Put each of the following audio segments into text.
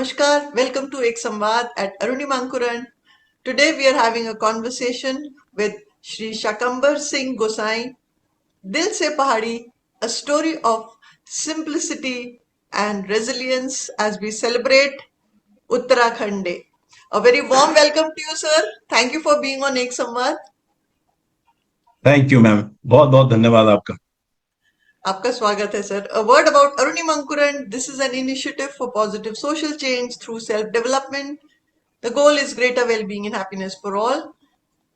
Namaskar, welcome to Ek Samvad at Arunimankuran. Today we are having a conversation with Shri Shakambar Singh Gosai, Dil Se Pahadi, a story of simplicity and resilience as we celebrate Uttarakhand Day. A very warm welcome to you, sir. Thank you for being on Ek Samvad. Thank you ma'am, बहुत बहुत धन्यवाद आपका। आपका स्वागत है sir. A word about Arunimankuran. This is an initiative for positive social change through self-development. The goal is greater well-being and happiness for all.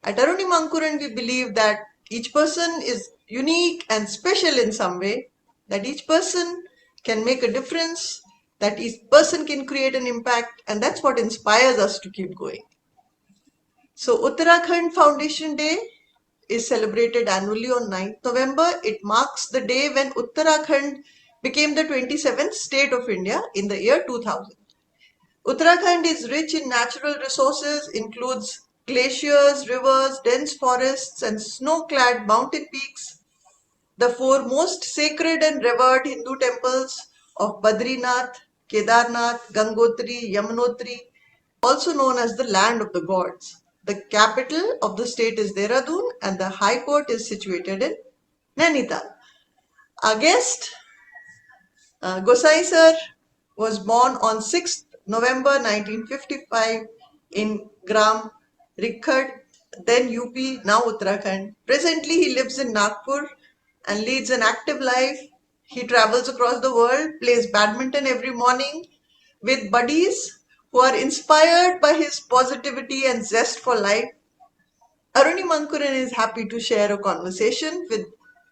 At Arunimankuran, we believe that each person is unique and special in some way, that each person can make a difference, that each person can create an impact, and that's what inspires us to keep going. So Uttarakhand Foundation Day is celebrated annually on 9th November. It marks the day when Uttarakhand became the 27th state of India in the year 2000. Uttarakhand is rich in natural resources, includes glaciers, rivers, dense forests, and snow-clad mountain peaks. The four most sacred and revered Hindu temples of Badrinath, Kedarnath, Gangotri, Yamunotri, also known as the land of the gods. The capital of the state is Dehradun and the High Court is situated in Nainital. Our guest, Gosai sir, was born on 6th November 1955 in Gram Rikhad, then UP, now Uttarakhand. Presently, he lives in Nagpur and leads an active life. He travels across the world, plays badminton every morning with buddies who are inspired by his positivity and zest for life. Arunimankuran is happy to share a conversation with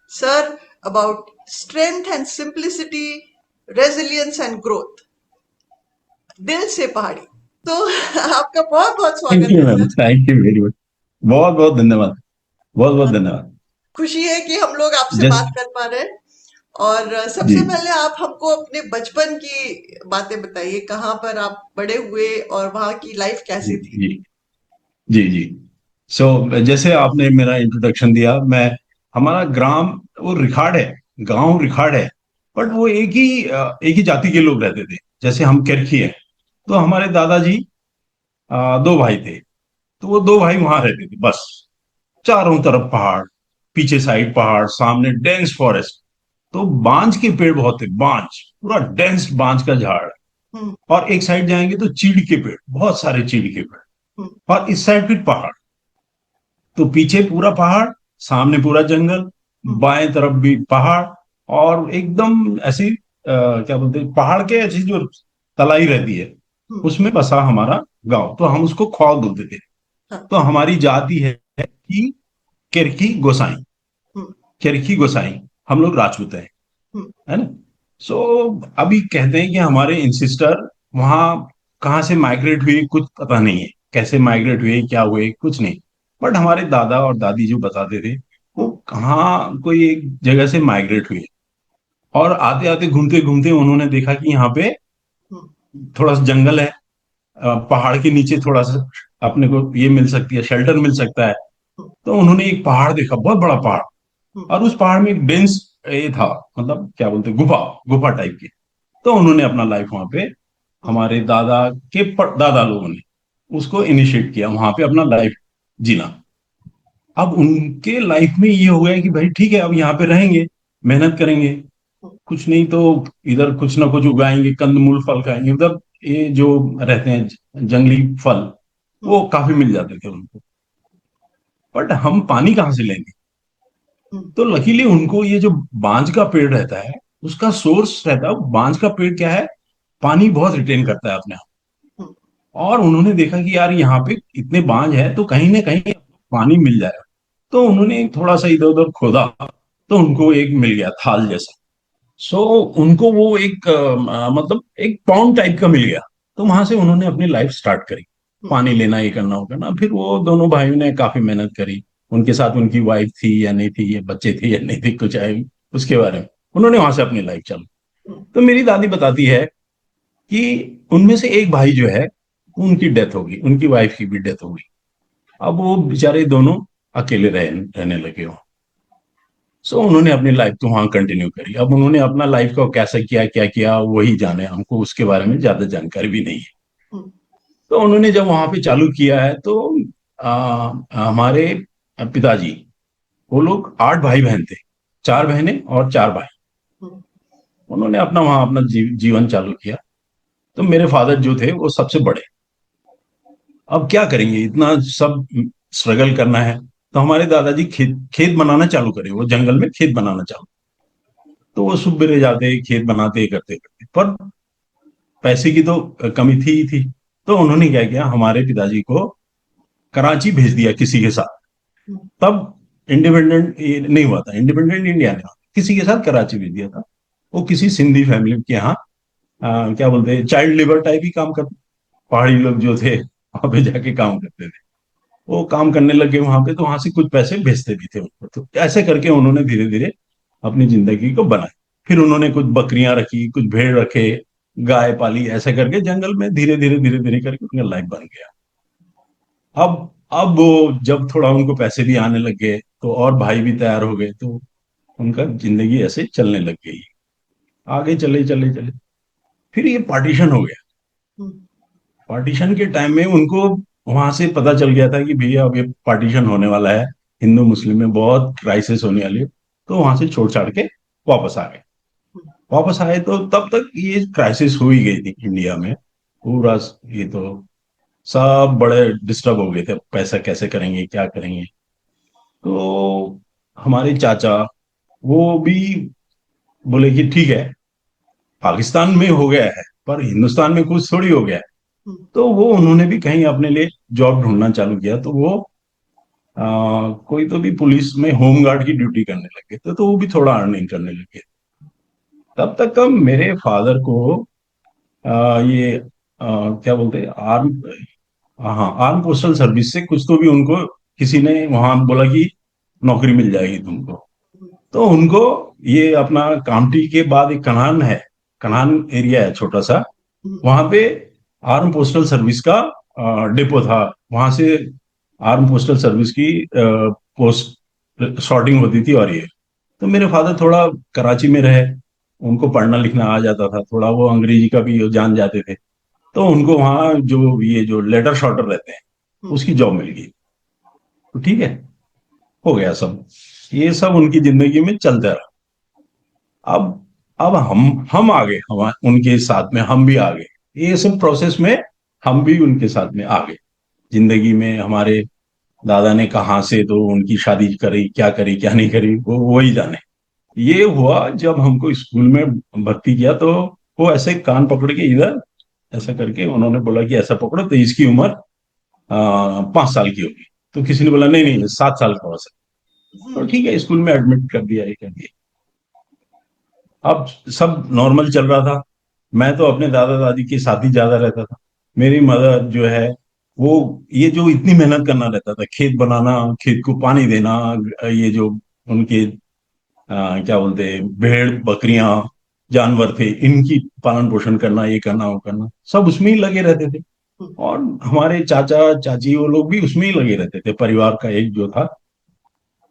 Sir about strength and simplicity, resilience and growth. दिल से पहाड़ी। तो आपका बहुत बहुत thank स्वागत you है ma'am, sir. Thank you very much. बहुत बहुत धन्यवाद, बहुत बहुत धन्यवाद। खुशी है कि हम लोग आपसे जस्ट बात कर पा रहे हैं। और जी सबसे पहले आप हमको अपने बचपन की बातें बताइए, कहाँ पर आप बड़े हुए और वहाँ की लाइफ जी कैसी थी? जी जी जी। जैसे आपने मेरा इंट्रोडक्शन दिया, मैं हमारा ग्राम वो रिखाड़ है, गांव रिखाड़ है, बट वो एक ही जाति के लोग रहते थे। जैसे हम केरखी है, तो हमारे दादाजी दो भाई थे, तो वो दो भाई वहां रहते थे बस। चारों तरफ पहाड़, पीछे साइड पहाड़, सामने डेंस फॉरेस्ट। तो बांज के पेड़ बहुत थे, बांज, पूरा डेंस बांज का झाड़। हम्म, और एक साइड जाएंगे तो चीड़ के पेड़, बहुत सारे चीड़ के पेड़। हम्म, और इस साइड फिर पहाड़। तो पीछे पूरा पहाड़, सामने पूरा जंगल, हम्म, बाएं तरफ भी पहाड़। और एकदम ऐसी क्या बोलते हैं, पहाड़ के ऐसी जो तलाई रहती है, हम्म, उसमें बसा हमारा गांव। तो हम उसको खौल बोलते थे। हाँ, तो हमारी जाति है कि किरकी गोसाई, हम्म, किरकी गोसाई। हम लोग राजपूत हैं, हम्म, है ना। सो अभी कहते हैं कि हमारे इंसिस्टर वहां कहाँ से माइग्रेट हुए, कुछ पता नहीं है। कैसे माइग्रेट हुए, क्या हुए, कुछ नहीं। बट हमारे दादा और दादी जो बताते थे, वो हम्म, कहाँ कोई एक जगह से माइग्रेट हुए। और आते आते घूमते घूमते उन्होंने देखा कि यहाँ पे हम्म, थोड़ा सा जंगल है, पहाड़ के नीचे थोड़ा सा अपने को ये मिल सकती है, शेल्टर मिल सकता है। हम्म, तो उन्होंने एक पहाड़ देखा, बहुत बड़ा पहाड़। हम्म, और उस पहाड़ में एक डेंस ये था, मतलब क्या बोलते हैं, गुफा, गुफा टाइप की। तो उन्होंने अपना लाइफ वहां पे, हम्म, हमारे दादा के दादा लोगों ने उसको इनिशिएट किया, वहां पे अपना लाइफ जीना। अब उनके लाइफ में ये हो गया कि भाई ठीक है, अब यहाँ पे रहेंगे, मेहनत करेंगे, कुछ नहीं तो इधर कुछ ना कुछ उगाएंगे, कंदमूल फल खाएंगे। उधर ये जो रहते हैं जंगली फल, हम्म, वो काफी मिल जाते थे उनको। बट हम पानी कहाँ से लेंगे? हम्म, तो लकीली उनको ये जो बांज का पेड़ रहता है, उसका सोर्स रहता है। बांज का पेड़ क्या है, पानी बहुत रिटेन करता है अपने आप। हम्म, और उन्होंने देखा कि यार यहाँ पे इतने बांज है, तो कहीं ना कहीं पानी मिल जाएगा। तो उन्होंने थोड़ा सा इधर उधर खोदा, तो उनको एक मिल गया थाल जैसा। सो उनको वो एक मतलब एक पॉन्ड टाइप का मिल गया। तो वहां से उन्होंने अपनी लाइफ स्टार्ट करी, हम्म, पानी लेना, ये करना, वो करना। फिर वो दोनों भाइयों ने काफी मेहनत करी। उनके साथ उनकी वाइफ थी या नहीं थी, ये बच्चे थे या नहीं थे, कुछ है उसके बारे में। उन्होंने वहां से अपनी लाइफ चली। हम्म, तो मेरी दादी बताती है कि उनमें से एक भाई जो है, उनकी डेथ होगी, उनकी वाइफ की भी डेथ होगी। अब वो बेचारे दोनों अकेले रहने लगे हो। सो उन्होंने अपनी लाइफ तो वहां कंटिन्यू करी। अब उन्होंने अपना लाइफ को कैसे किया, क्या किया, वही जाने, हमको उसके बारे में ज्यादा जानकारी भी नहीं है। हम्म, तो उन्होंने जब वहां पे चालू किया है तो हमारे पिताजी, वो लोग 8 भाई बहन थे, 4 बहनें और 4 भाई। हम्म, उन्होंने अपना वहां अपना जीवन चालू किया। तो मेरे फादर जो थे वो सबसे बड़े। अब क्या करेंगे, इतना सब स्ट्रगल करना है। तो हमारे दादाजी खेत खेत बनाना चालू करे, वो जंगल में खेत बनाना चालू। तो वो सुबह जाते, खेत बनाते, करते करते, पर पैसे की तो कमी थी ही थी। तो उन्होंने क्या किया, हमारे पिताजी को कराची भेज दिया किसी के साथ। हम्म, तब इंडिपेंडेंट नहीं हुआ था, इंडिपेंडेंट इंडिया ने किसी के साथ कराची भेज दिया था। वो किसी सिंधी फैमिली के यहाँ क्या बोलते हैं, चाइल्ड लेबर टाइप ही काम करते, पहाड़ी लोग जो थे वहां पे जाके काम करते थे। वो काम करने लगे वहां पे, तो वहां से कुछ पैसे भेजते भी थे उनको। तो ऐसे करके उन्होंने धीरे धीरे अपनी जिंदगी को बनाई। फिर उन्होंने कुछ बकरियां रखी, कुछ भेड़ रखे, गाय पाली, ऐसे करके जंगल में धीरे धीरे करके उनका लाइफ बन गया। अब अब वो जब थोड़ा उनको पैसे भी आने लग गए, तो और भाई भी तैयार हो गए, तो उनका जिंदगी ऐसे चलने लग गई। आगे चले चले चले, फिर ये पार्टीशन हो गया। हम्म, पार्टीशन के टाइम में उनको वहां से पता चल गया था कि भैया अब ये पार्टीशन होने वाला है, हिंदू मुस्लिम में बहुत क्राइसिस होने वाली है। तो वहां से छोड़ छाड़ के वापस आ गए। वापस आए तो तब तक ये क्राइसिस हो ही गई थी इंडिया में पूरा। ये तो सब बड़े डिस्टर्ब हो गए थे, पैसा कैसे करेंगे, क्या करेंगे। तो हमारे चाचा वो भी बोले कि ठीक है, पाकिस्तान में हो गया है पर हिंदुस्तान में कुछ थोड़ी हो गया है। हम्म, तो वो उन्होंने भी कहीं अपने लिए जॉब ढूंढना चालू किया। तो वो कोई तो भी पुलिस में होमगार्ड की ड्यूटी करने लगे थे, तो वो भी थोड़ा अर्निंग करने लगे। तब तक कब मेरे फादर को ये क्या बोलते हैं, आर्म, हाँ, आर्म पोस्टल सर्विस से कुछ तो भी उनको किसी ने वहां बोला कि नौकरी मिल जाएगी तुमको। तो उनको ये अपना कामठी के बाद एक कनान है, कनान एरिया है छोटा सा, हम्म, वहां पे आर्म पोस्टल सर्विस का डिपो था। वहां से आर्म पोस्टल सर्विस की पोस्ट शॉर्टिंग होती थी। और ये तो मेरे फादर थोड़ा कराची में रहे, उनको पढ़ना लिखना आ जाता था, थोड़ा वो अंग्रेजी का भी जान जाते थे। तो उनको वहाँ जो ये जो लेटर शॉर्टर रहते हैं हम्म, उसकी जॉब मिल गई। तो ठीक है, हो गया सब। ये सब उनकी जिंदगी में चलता रहा। अब अब हम आ गए, हम उनके साथ में हम भी आ गए। ये सब प्रोसेस में हम भी उनके साथ में आ गए जिंदगी में। हमारे दादा ने कहाँ से तो उनकी शादी करी, क्या नहीं करी, वो ही जाने। ये हुआ जब हमको स्कूल में भर्ती किया, तो वो ऐसे कान पकड़ के इधर ऐसा करके उन्होंने बोला कि ऐसा पकड़ो, तो इसकी उम्र 5 साल की होगी। तो किसी ने बोला नहीं नहीं, 7 साल का हो सकता। तो हम्म, ठीक है, स्कूल में एडमिट कर दिया, ये कर दिया। अब सब नॉर्मल चल रहा था। मैं तो अपने दादा दादी के साथ ही ज्यादा रहता था। मेरी मदर जो है, वो ये जो इतनी मेहनत करना रहता था, खेत बनाना, खेत को पानी देना, ये जो उनके क्या बोलते हैं, भेड़ बकरियां जानवर थे, इनकी पालन पोषण करना, ये करना वो करना, सब उसमें ही लगे रहते थे। हम्म, और हमारे चाचा चाची वो लोग भी उसमें ही लगे रहते थे, परिवार का एक जो था।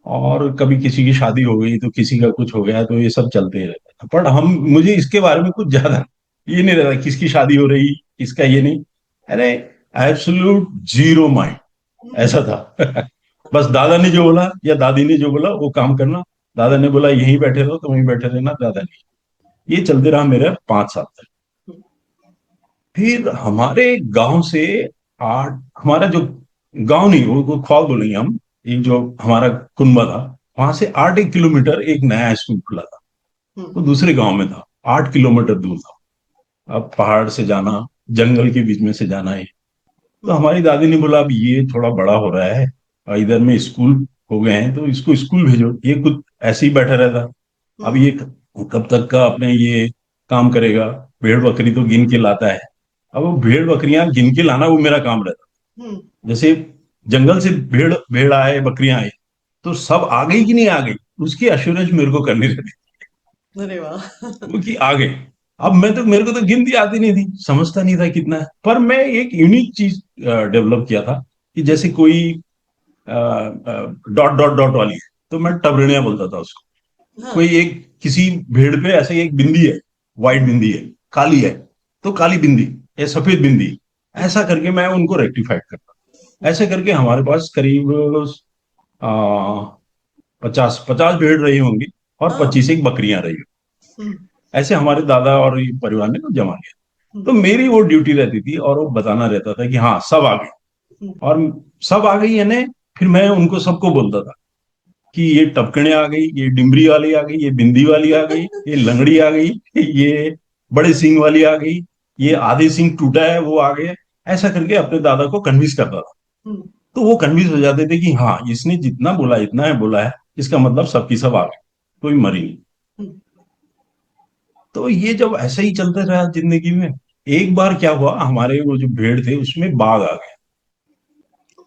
और कभी किसी की शादी हो गई तो किसी का कुछ हो गया, तो ये सब चलते ही रहता था। पर हम मुझे इसके बारे में कुछ ज्यादा ये नहीं रहता, किसकी शादी हो रही, किसका ये नहीं। अरे, एब्सोल्यूट जीरो माइंड हम्म, ऐसा था। बस दादा ने जो बोला या दादी ने जो बोला वो काम करना। दादा ने बोला यहीं बैठे रहो तो वहीं बैठे रहना, दादा ने। ये चलते रहा मेरे 5 साल तक। फिर हमारे गांव से हमारा जो गांव नहीं, वो ख्वाब बोलेंगे हम, एक जो हमारा कुनबा था, वहां से 8 1 किलोमीटर एक नया स्कूल खुला था। हम्म, वो दूसरे गांव में था, 8 किलोमीटर दूर था। अब पहाड़ से जाना, जंगल के बीच में से जाना है। तो हम्म, हमारी दादी ने बोला अब ये थोड़ा बड़ा हो रहा है और इधर में स्कूल हो गए हैं, तो इसको स्कूल भेजो, ये खुद ऐसे ही बैठा रहता। अब हम्म, ये कब तक का अपने ये काम करेगा, भेड़ बकरी तो गिन के लाता है। अब वो भेड़ बकरियां गिन के लाना वो मेरा काम रहता। हम्म, जैसे जंगल से भेड़ भेड़ आए, बकरियां आए, तो सब आ गई कि नहीं आ गई, उसकी अश्योरेंस मेरे को करनी रहती। अरे वाह। वो कि आ गए। अब मैं तो, मेरे को तो गिनती आती नहीं थी, समझता नहीं था कितना है, पर मैं एक यूनिक चीज डेवलप किया था कि जैसे कोई डॉट डॉट डॉट वाली है, तो मैं टबरड़िया बोलता था उसको। हाँ। कोई एक किसी भेड़ पे ऐसे एक बिंदी है, व्हाइट बिंदी है, काली है, तो काली बिंदी या सफेद बिंदी, हम्म, ऐसा करके मैं उनको रेक्टिफाइड करता। ऐसे करके हमारे पास करीब आ, 50 भेड़ रही होंगी और हाँ। 25 एक बकरियां रही होंगी। हम्म, ऐसे हमारे दादा और ये परिवार ने तो जमा लिया। हम्म, तो मेरी वो ड्यूटी रहती थी और वो बताना रहता था कि हाँ सब आ गए। हम्म, और सब आ गई यानी फिर मैं उनको सबको बोलता था कि ये टपकने आ गई, ये डिमरी वाली आ गई, ये बिंदी वाली आ गई, ये लंगड़ी आ गई, ये बड़े सींग वाली आ गई, ये आधे सींग टूटा है वो आ गया। ऐसा करके अपने दादा को कन्विंस करता था। हम्म, तो वो कन्विंस हो जाते थे कि हाँ इसने जितना बोला इतना है बोला है, इसका मतलब सबकी सब आ गए, कोई मरी नहीं। हम्म, तो ये जब ऐसे ही चलते रहा जिंदगी में, एक बार क्या हुआ, हमारे वो जो भेड़ थे उसमें बाघ आ गया।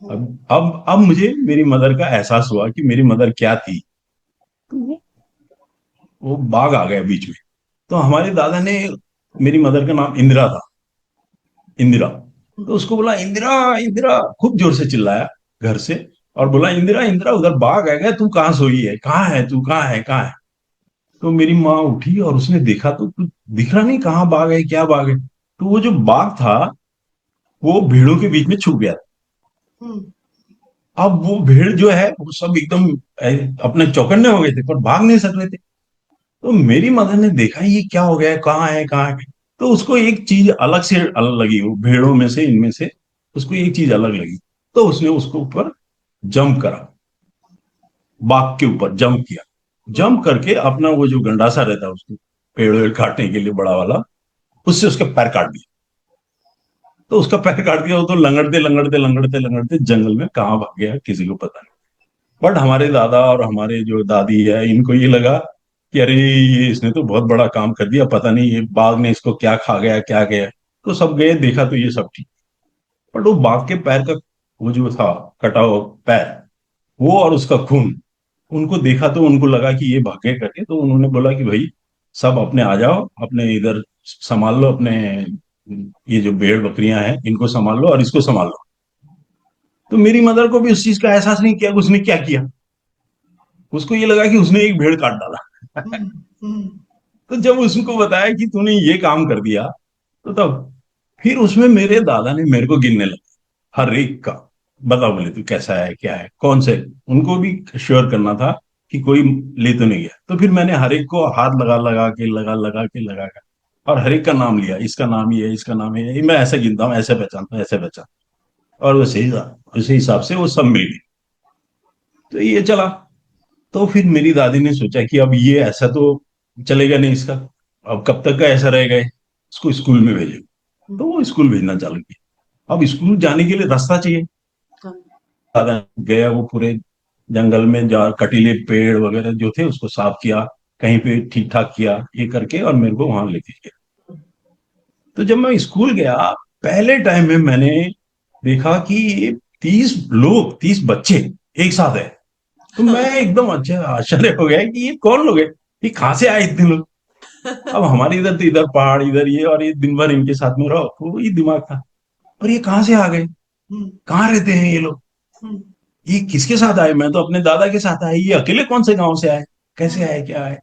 हम्म, अब मुझे मेरी मदर का एहसास हुआ कि मेरी मदर क्या थी। तो वो बाघ आ गया बीच में। तो हमारे दादा ने, मेरी मदर का नाम इंदिरा था, इंदिरा, तो उसको बोला इंदिरा, इंदिरा, खूब जोर से चिल्लाया घर से, और बोला इंदिरा, इंदिरा, उधर बाघ आ गया, तू कहाँ सोई है, कहाँ है तू, कहाँ है, कहाँ है। तो मेरी माँ उठी और उसने देखा तो कुछ दिख रहा नहीं, कहाँ बाघ है, क्या बाघ है। तो वो जो बाघ था वो भेड़ों के बीच में छुप गया। हम्म, अब वो भेड़ जो है वो सब एकदम अपने चौकन्ने हो गए थे पर भाग नहीं सक रहे थे। तो मेरी मदर ने देखा ये क्या हो गया है, कहाँ है, कहाँ है। तो उसको एक चीज अलग से अलग लगी, वो भेड़ों में से, इनमें से उसको एक चीज अलग लगी। तो उसने उसको ऊपर जंप करा, बाघ के ऊपर जंप किया। हम्म, जंप करके अपना वो जो गंडासा रहता है उसको पेड़ वेड़ काटने के लिए बड़ा वाला, उससे उसका पैर काट दिया। तो उसका पैर काट दिया, वो तो लंगड़ते लंगड़ते लंगड़ते लंगड़ते जंगल में कहाँ भाग गया किसी को पता नहीं। बट हमारे दादा और हमारे जो दादी है इनको ये लगा कि अरे ये इसने तो बहुत बड़ा काम कर दिया, पता नहीं ये बाघ ने इसको क्या खा गया, क्या गया। तो सब गए, देखा तो ये सब ठीक। बट वो बाघ के पैर का वो जो था कटा हुआ पैर, वो और उसका खून, उनको देखा तो उनको लगा कि ये भागे करके। तो उन्होंने बोला कि भाई सब अपने आ जाओ, अपने इधर संभाल लो अपने, ये जो भेड़ बकरियां हैं इनको संभाल लो और इसको संभाल लो। तो मेरी मदर को भी उस चीज का एहसास नहीं किया कि उसने क्या किया। उसको ये लगा कि उसने एक भेड़ काट डाला। हम्म, हम्म, तो जब उसको बताया कि तूने ये काम कर दिया, तो तब फिर उसमें मेरे दादा ने मेरे को गिनने लगा हर एक का। बता बोले तू कैसा है, क्या है, कौन से, उनको भी श्योर करना था कि कोई ले तो नहीं गया। तो फिर मैंने हर एक को हाथ लगा लगा के लगा कर और हर एक का नाम लिया, इसका नाम ये है, इसका नाम ये है, मैं ऐसे गिनता हूँ, ऐसे पहचानता हूँ, ऐसे पहचान। और उसी हिसाब से वो सब मिल गए। तो ये चला। तो फिर मेरी दादी ने सोचा कि अब ये ऐसा तो चलेगा नहीं इसका, अब कब तक का ऐसा रहेगा ये, इसको स्कूल में भेजो। तो वो स्कूल भेजना चालू किया। अब स्कूल जाने के लिए रास्ता चाहिए। हाँ, दादा गया, वो पूरे जंगल में जा कटीले पेड़ वगैरह जो थे उसको साफ किया, कहीं पे ठीक ठाक किया, ये करके और मेरे को वहां लेके गया। तो जब मैं स्कूल गया, पहले टाइम में मैंने देखा कि 30 लोग, 30 बच्चे एक साथ है। तो मैं एकदम अच्छा आश्चर्य हो गया कि ये कौन लोग है, ये कहाँ से आए इतने लोग। अब हमारे इधर तो इधर पहाड़, इधर ये, और ये दिन भर इनके साथ में रहो, तो वही दिमाग था। पर ये कहाँ से आ गए, हम्म, कहाँ रहते हैं ये लोग, हम्म, ये किसके साथ आए, मैं तो अपने दादा के साथ आए, ये अकेले कौन से गांव से आए, कैसे आए, क्या आए।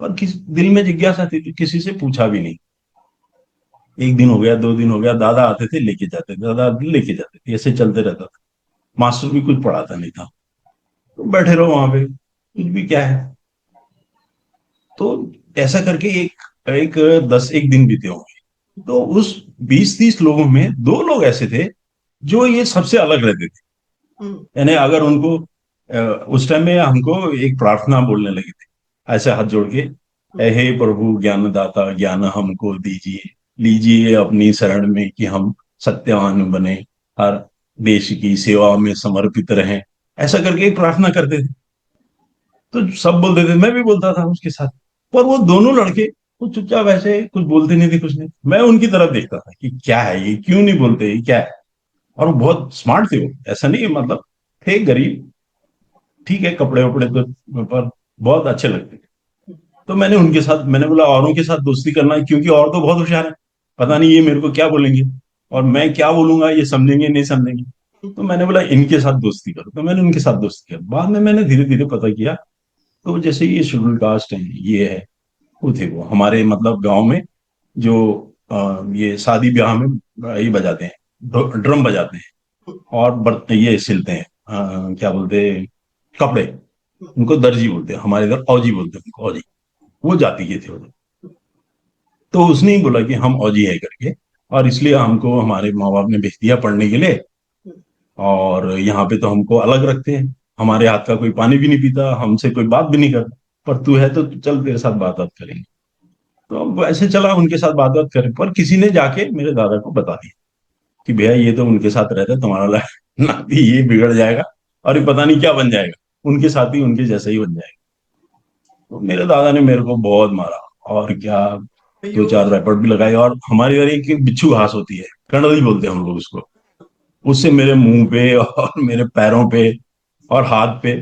और दिल में जिज्ञासा थी तो किसी से पूछा भी नहीं। एक दिन हो गया, 2 दिन हो गया, दादा आते थे लेके जाते थे, दादा आते थे, लेके जाते थे, ऐसे चलते रहता था। मास्टर भी कुछ पढ़ाता नहीं था, तो बैठे रहो वहां पे, कुछ भी क्या है। तो ऐसा करके एक एक 10 एक दिन बीते होंगे। तो उस 20-30 लोगों में 2 लोग ऐसे थे जो ये सबसे अलग रहते थे। हम्म, यानी अगर उनको उस टाइम में हमको एक प्रार्थना बोलने लगे थे ऐसे हाथ जोड़ के, हम्म, हे प्रभु ज्ञानदाता, ज्ञान हमको दीजिए, लीजिए अपनी शरण में कि हम सत्यवान बने, हर देश की सेवा में समर्पित रहें। ऐसा करके एक प्रार्थना करते थे। तो सब बोलते थे, मैं भी बोलता था उसके साथ। पर वो दोनों लड़के वो चुपचाप ऐसे कुछ बोलते नहीं थे, कुछ नहीं। मैं उनकी तरफ देखता था कि क्या है ये, क्यों नहीं बोलते, ये क्या है। और वो बहुत स्मार्ट थे, वो ऐसा नहीं है, मतलब थे गरीब, ठीक है, कपड़े वपड़े तो पर बहुत अच्छे लगते थे। तो मैंने उनके साथ, मैंने बोला औरों के साथ दोस्ती करना है, क्योंकि और तो बहुत होशियार है, पता नहीं ये मेरे को क्या बोलेंगे, और मैं क्या बोलूंगा ये समझेंगे नहीं समझेंगे। तो मैंने बोला इनके साथ दोस्ती करो, तो मैंने उनके साथ दोस्ती किया। बाद में मैंने धीरे धीरे पता किया, तो जैसे ये शेड्यूल कास्ट है, ये है, वो थे, वो हमारे मतलब गांव में जो ये शादी ब्याह में ये बजाते हैं, ड्रम बजाते हैं, और ये सिलते हैं, क्या बोलते हैं, कपड़े, उनको दर्जी बोलते हैं, हमारे इधर औजी बोलते हैं उनको, औजी। वो जाति के थे वो। तो उसने ही बोला कि हम औजी है करके, और इसलिए हमको हमारे माँ बाप ने भेज दिया पढ़ने के लिए। और यहाँ पे तो हमको अलग रखते हैं, हमारे हाथ का कोई पानी भी नहीं पीता, हमसे कोई बात भी नहीं करता। पर तू है तो चल, तेरे साथ बात बात करेंगे। तो अब ऐसे चला, उनके साथ बात बात करें, पर किसी ने जाके मेरे दादा को बता दिया कि भैया ये तो उनके साथ रहता है, तुम्हारा नाती ये बिगड़ जाएगा, और ये पता नहीं क्या बन जाएगा, उनके साथ ही उनके जैसा ही बन जाएगा। तो मेरे दादा ने मेरे को बहुत मारा, और क्या, दो अयो। चार रैपट भी लगाए। और हमारे घर एक बिच्छू घास होती है, कंडली बोलते हैं हम लोग उसको, उससे मेरे मुंह पे और मेरे पैरों पे और हाथ पे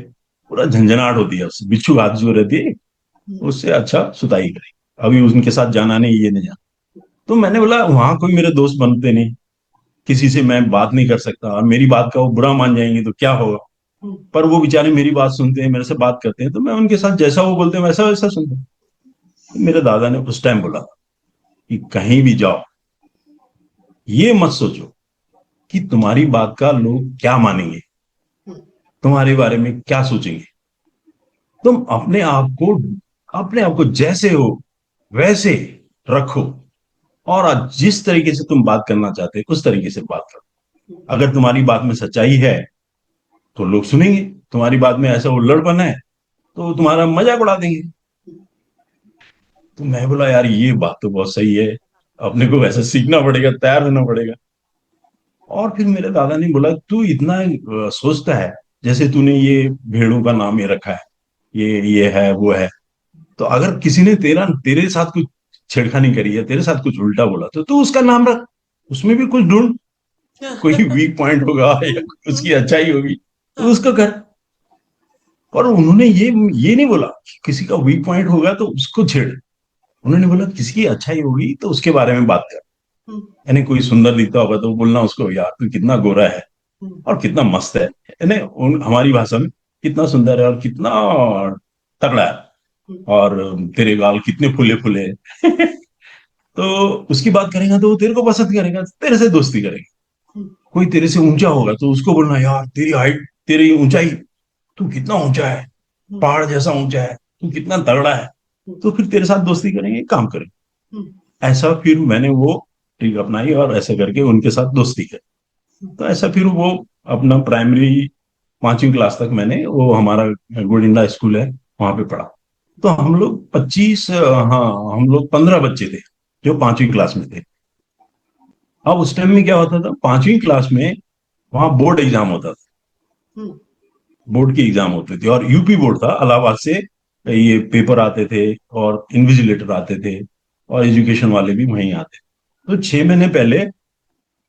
पूरा झंझनाहट होती है, उससे बिच्छू घास जो रहती है, उससे अच्छा सुताई करी। अभी उनके साथ जाना नहीं, ये नहीं जाना। तो मैंने बोला वहां कोई मेरे दोस्त बनते नहीं, किसी से मैं बात नहीं कर सकता, और मेरी बात का वो बुरा मान जाएंगे तो क्या होगा। पर वो बेचारे मेरी बात सुनते हैं, मेरे से बात करते हैं, तो मैं उनके साथ जैसा वो बोलते हैं वैसा वैसा सुनता हूं। तो मेरे दादा ने उस टाइम बोला कि कहीं भी जाओ, ये मत सोचो कि तुम्हारी बात का लोग क्या मानेंगे, तुम्हारे बारे में क्या सोचेंगे। तुम अपने आप को जैसे हो वैसे रखो, और आज जिस तरीके से तुम बात करना चाहते हो उस तरीके से बात करो। अगर तुम्हारी बात में सच्चाई है तो लोग सुनेंगे, तुम्हारी बात में ऐसा उल्लड़पन है तो तुम्हारा मजाक उड़ा देंगे। तो मैं बोला यार ये बात तो बहुत सही है, अपने को वैसा सीखना पड़ेगा, तैयार होना पड़ेगा। और फिर मेरे दादा ने बोला तू इतना सोचता है, जैसे तूने ये भेड़ों का नाम ये रखा है, ये है वो है, तो अगर किसी ने तेरे साथ कुछ छेड़खानी करी है, तेरे साथ कुछ उल्टा बोला, तो तू उसका नाम रख, उसमें भी कुछ ढूंढ, कोई वीक पॉइंट होगा या उसकी अच्छाई होगी तो उसको कर। और उन्होंने ये नहीं बोला कि किसी का वीक पॉइंट होगा तो उसको छेड़, उन्होंने बोला किसी की अच्छाई होगी तो उसके बारे में बात कर। यानी कोई सुंदर दिखता होगा तो बोलना उसको, यार तू कितना गोरा है और कितना मस्त है, यानी हमारी भाषा में कितना सुंदर है और कितना तगड़ा है, और तेरे गाल कितने फूले फूले हैं। तो उसकी बात करेगा तो वो तेरे को पसंद करेगा, तेरे से दोस्ती करेगा। कोई तेरे से ऊंचा होगा तो उसको बोलना, यार तेरी हाइट, तेरी ऊंचाई, तू कितना ऊंचा है, पहाड़ जैसा ऊंचा है, तू कितना तगड़ा है, तो फिर तेरे साथ दोस्ती करेंगे, काम करेंगे। ऐसा फिर मैंने वो ट्रिक अपनाई, और ऐसा करके उनके साथ दोस्ती की। तो ऐसा फिर वो अपना प्राइमरी 5वीं क्लास तक मैंने, वो हमारा गोडिंडा स्कूल है वहां पे पढ़ा। तो हम लोग 25, हाँ, हम लोग 15 बच्चे थे जो 5वीं क्लास में थे। अब उस टाइम में क्या होता था, 5वीं क्लास में वहां बोर्ड एग्जाम होता था, बोर्ड के एग्जाम होते थे, और यूपी बोर्ड था इलाहाबाद से, ये पेपर आते थे और इन्विजिलेटर आते थे, और एजुकेशन वाले भी वहीं आते थे। तो 6 महीने पहले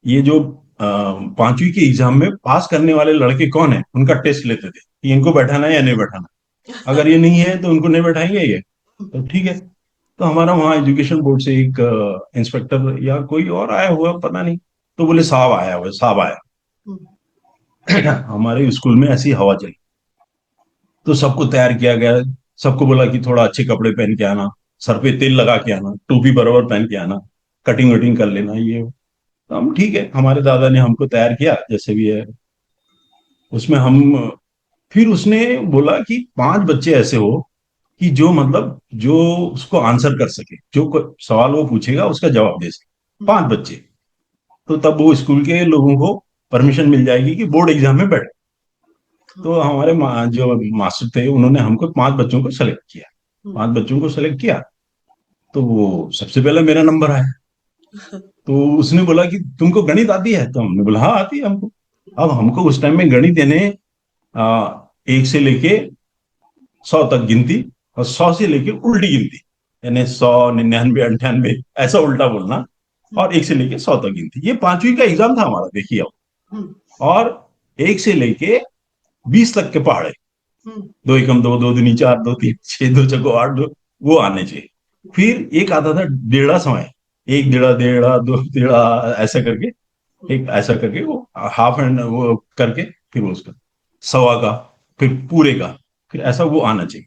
ये जो 5वीं के एग्जाम में पास करने वाले लड़के कौन है उनका टेस्ट लेते थे कि इनको बैठाना है या नहीं बैठाना, अगर ये नहीं है तो उनको नहीं बैठाएंगे ये, तो ठीक है। तो हमारा वहाँ एजुकेशन बोर्ड से एक इंस्पेक्टर या कोई और आया हुआ पता नहीं, तो बोले साहब आया हुआ, साहब आया। हमारे स्कूल में ऐसी हवा चली, तो सबको तैयार किया गया, सबको बोला कि थोड़ा अच्छे कपड़े पहन के आना, सर पे तेल लगा के आना, टोपी बराबर पहन के आना, कटिंग वटिंग कर लेना ये वो। तो हम ठीक है, हमारे दादा ने हमको तैयार किया जैसे भी है। उसमें हम, फिर उसने बोला कि 5 बच्चे ऐसे हो कि जो मतलब जो उसको आंसर कर सके, जो सवाल वो पूछेगा उसका जवाब दे सके, 5 बच्चे। तो तब वो स्कूल के लोगों को परमिशन मिल जाएगी कि बोर्ड एग्जाम में बैठे। तो हमारे जो मास्टर थे उन्होंने हमको 5 बच्चों को सेलेक्ट किया, 5 बच्चों को सेलेक्ट किया। तो वो सबसे पहले मेरा नंबर आया। तो उसने बोला कि तुमको गणित आती है, तो हमने बोला हाँ आती है हमको। अब हमको उस टाइम में गणित यानी 1 से लेके 100 तक गिनती, और 100 से लेके उल्टी गिनती, यानी 100, 99, 98 ऐसा उल्टा बोलना, और 1 से लेके 100 तक गिनती। ये 5वीं का एग्जाम था हमारा, देखिए अब। और 1 से लेके 20 तक के पहाड़े, 2 एकम 2, 2 दूनी 4, 2 3 6, 2 चको 8, वो आने चाहिए। फिर एक आता था डेढ़ा समय, 1 डेढ़ा, डेढ़ा 2 डेढ़ा, ऐसा करके, एक ऐसा करके वो हाफ एंड वो करके, फिर वो उसका 1.25 का, फिर पूरे का, फिर ऐसा वो आना चाहिए।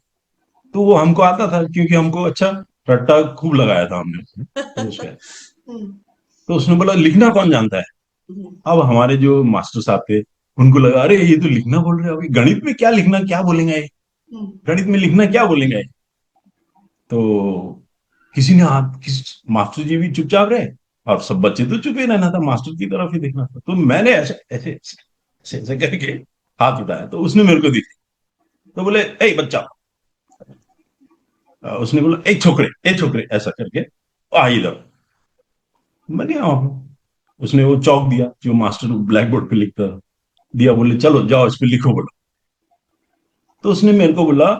तो वो हमको आता था, क्योंकि हमको अच्छा रट्टा खूब लगाया था हमने उसमें, तो उसका। हम्म, तो उसने बोला लिखना कौन जानता है। हम्म, अब हमारे जो मास्टर साहब थे, उनको लगा अरे ये तो लिखना बोल रहे हैं, अभी गणित में क्या लिखना, क्या बोलेंगे ये, हम्म, गणित में लिखना क्या बोलेंगे ये। तो किसी ने हाथ, किस मास्टर जी भी चुपचाप रहे, और सब बच्चे तो चुप ही रहना था, मास्टर की तरफ ही देखना था। तो मैंने ऐसे ऐसे ऐसे ऐसे करके हाथ उठाया, तो उसने मेरे को दिखा, तो बोले ए बच्चा, उसने बोला ए छोकरे ऐसा करके आ इधर। मैंने आओ। उसने वो चौक दिया जो मास्टर ब्लैक बोर्ड पे लिखता था, दिया, बोले चलो जाओ इस पे लिखो बोलो। तो उसने मेरे को बोला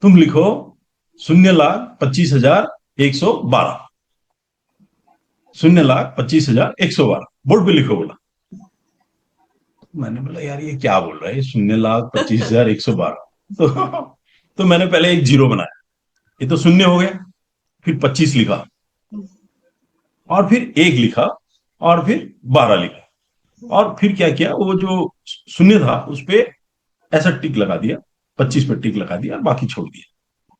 तुम लिखो 0,25,112, 0,25,112 बोर्ड पे लिखो बोला। मैंने बोला यार ये क्या बोल रहा है, 0,25,112। तो मैंने पहले एक जीरो बनाया, ये तो शून्य हो गया, फिर 25 लिखा, और फिर एक लिखा, और फिर 12 लिखा, और फिर क्या किया, वो जो शून्य था उस पे ऐसा टिक लगा दिया, 25 पे टिक लगा दिया, और बाकी छोड़ दिया,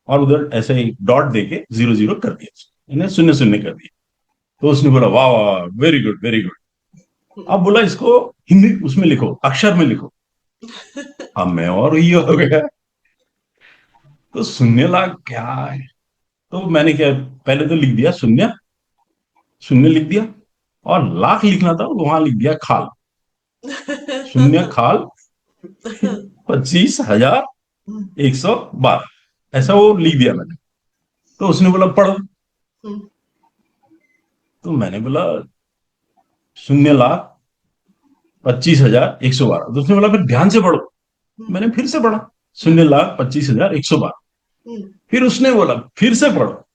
और उधर ऐसे ही डॉट देके 0 0 कर दिया, इन्हें शून्य शून्य कर दिया। तो उसने बोला वाह वाह, वेरी गुड वेरी गुड। अब बोला इसको हिंदी उसमें लिखो, अक्षर में लिखो। अब मैं और ये हो गया, तो शून्य लाख क्या है। तो मैंने क्या, पहले तो लिख दिया शून्य, शून्य लिख दिया, और लाख लिखना था तो वहां लिख दिया खाल, शून्य खाल 25,112, ऐसा वो लिख दिया मैंने। तो उसने बोला पढ़ो। तो मैंने बोला 0,25,112, तो उसने बोला फिर ध्यान से पढ़ो। मैंने फिर से पढ़ा 0,25,112। फिर उसने बोला फिर से पढ़ो,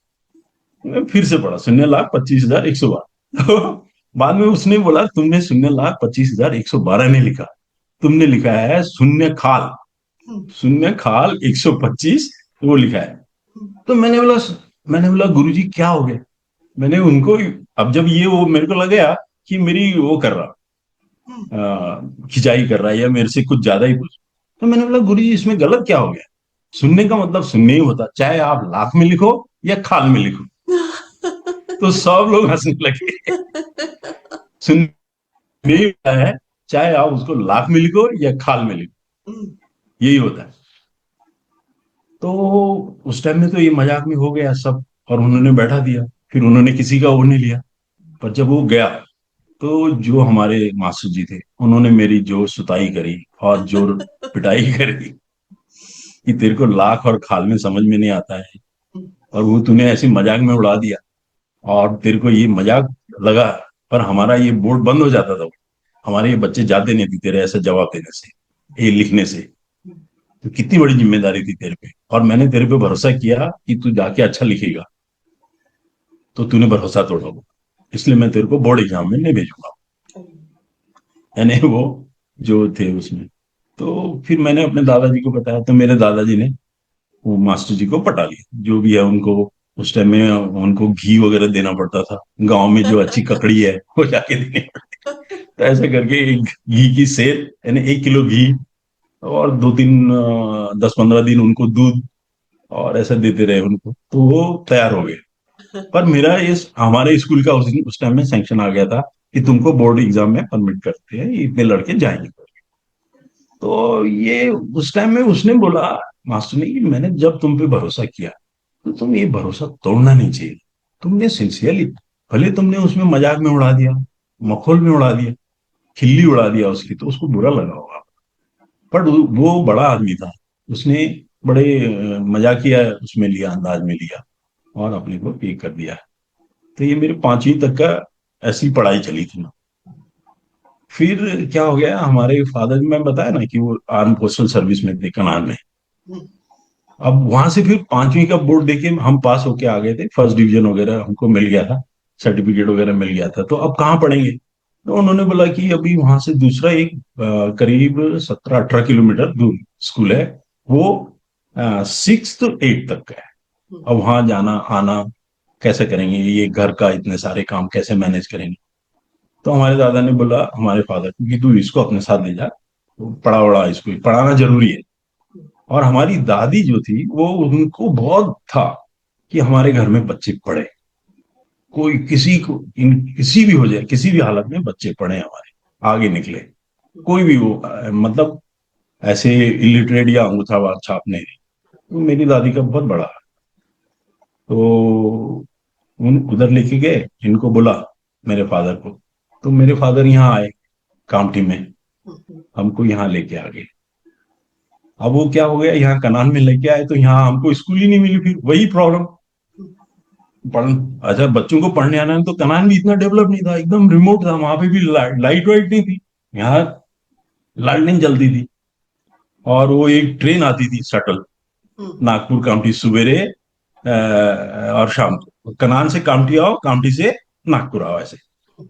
मैं फिर से पढ़ा 0,25,112। तो बाद में उसने बोला तुमने 0,25,112 नहीं लिखा, तुमने लिखा है शून्य खाल, शून्य खाल 125, वो लिखा है। तो मैंने बोला गुरुजी क्या हो गया। मैंने उनको, अब जब ये वो मेरे को लग गया कि मेरी वो कर रहा, खिंचाई कर रहा है, या मेरे से कुछ ज्यादा ही कुछ। तो मैंने बोला गुरुजी इसमें गलत क्या हो गया, सुनने का मतलब सुनने ही होता, चाहे आप लाख में लिखो या खाल में लिखो। तो सब लोग हंसने लगे। सुनने ही होता है, चाहे आप उसको लाख में लिखो या खाल में लिखो, यही होता है। तो उस टाइम में तो ये मजाक में हो गया सब, और उन्होंने बैठा दिया, फिर उन्होंने किसी का वो नहीं लिया। पर जब वो गया, तो जो हमारे मास्टर जी थे, उन्होंने मेरी जो सुताई करी और जो पिटाई करी, कि तेरे को लाख और खाल में समझ में नहीं आता है, और वो तूने ऐसे मजाक में उड़ा दिया, और तेरे को ये मजाक लगा, पर हमारा ये बोर्ड बंद हो जाता था, हमारे ये बच्चे जाते नहीं थे तेरे ऐसा जवाब देने से, ये लिखने से। तो कितनी बड़ी जिम्मेदारी थी तेरे पे, और मैंने तेरे पे भरोसा किया कि तू जाके अच्छा लिखेगा, तो तूने भरोसा तोड़ा वो, इसलिए मैं तेरे को बोर्ड एग्जाम में नहीं भेजूंगा। यानी वो जो थे उसमें। तो फिर मैंने अपने दादाजी को बताया, तो मेरे दादाजी ने वो मास्टर जी को पटा लिया, जो भी है उनको। उस टाइम में उनको घी वगैरह देना पड़ता था, गांव में जो अच्छी ककड़ी है वो जाके देनी पड़ती। तो ऐसा करके एक घी की सेर, यानी 1 किलो घी, और 2 3 10 15 दिन उनको दूध, और ऐसा देते रहे उनको, तो वो तैयार हो गए। पर मेरा इस हमारे स्कूल का उस टाइम में सैंक्शन आ गया था कि तुमको बोर्ड एग्जाम में परमिट करते हैं, इतने लड़के जाएंगे। तो ये उस टाइम में उसने बोला, मास्टर ने, कि मैंने जब तुम पे भरोसा किया, तो तुम ये भरोसा तोड़ना नहीं चाहिए। तुमने सिंसियरली, भले तुमने उसमें मजाक में उड़ा दिया, मखौल में उड़ा दिया, खिल्ली उड़ा दिया उसकी, तो उसको बुरा लगा होगा, पर वो बड़ा आदमी था, उसने बड़े मजाकिया उसमें लिया, अंदाज में लिया, और अपने को पे कर दिया। तो ये मेरे 5वीं तक का ऐसी पढ़ाई चली थी। फिर क्या हो गया, हमारे फादर, मैं बताया ना कि वो आर्म पोस्टल सर्विस में थे कनान में। अब वहां से फिर 5वीं का बोर्ड देके हम पास होके आ गए थे, फर्स्ट डिवीजन वगैरह हमको मिल गया था, सर्टिफिकेट वगैरह मिल गया था। तो अब कहाँ पढ़ेंगे, तो उन्होंने बोला कि अभी वहां से दूसरा एक करीब 17 18 किलोमीटर दूर स्कूल है, वो 6 to 8 तक का है। अब वहां जाना आना कैसे करेंगे, ये घर का इतने सारे काम कैसे मैनेज करेंगे। तो हमारे दादा ने बोला हमारे फादर को कि तू इसको अपने साथ ले जा, पढ़ा वड़ा, इसको पढ़ाना जरूरी है। और हमारी दादी जो थी वो, उनको बहुत था कि हमारे घर में बच्चे पढ़े, कोई किसी को किसी भी हो जाए, किसी भी हालत में बच्चे पढ़े हमारे, आगे निकले, कोई भी हो, मतलब ऐसे इलिटरेट या अंगूठा छाप नहीं थी। तो मेरी दादी का बहुत बड़ा, तो उन उधर लेके गए, इनको बोला, मेरे फादर को। तो मेरे फादर यहाँ आए कामठी में, हमको यहाँ लेके आ गए। अब वो क्या हो गया, यहाँ कनान में लेके आए तो यहाँ हमको स्कूल ही नहीं मिली, फिर वही प्रॉब्लम। पढ़ अच्छा, बच्चों को पढ़ने आना है, तो कनान भी इतना डेवलप नहीं था, एकदम रिमोट था, वहां पे भी लाइट वाइट नहीं थी, यहाँ लाइट नहीं जलती थी। और वो एक ट्रेन आती थी शटल, नागपुर कामठी सवेरे और शाम को, कनान से कामठी आओ, कामठी से नागपुर आओ, ऐसे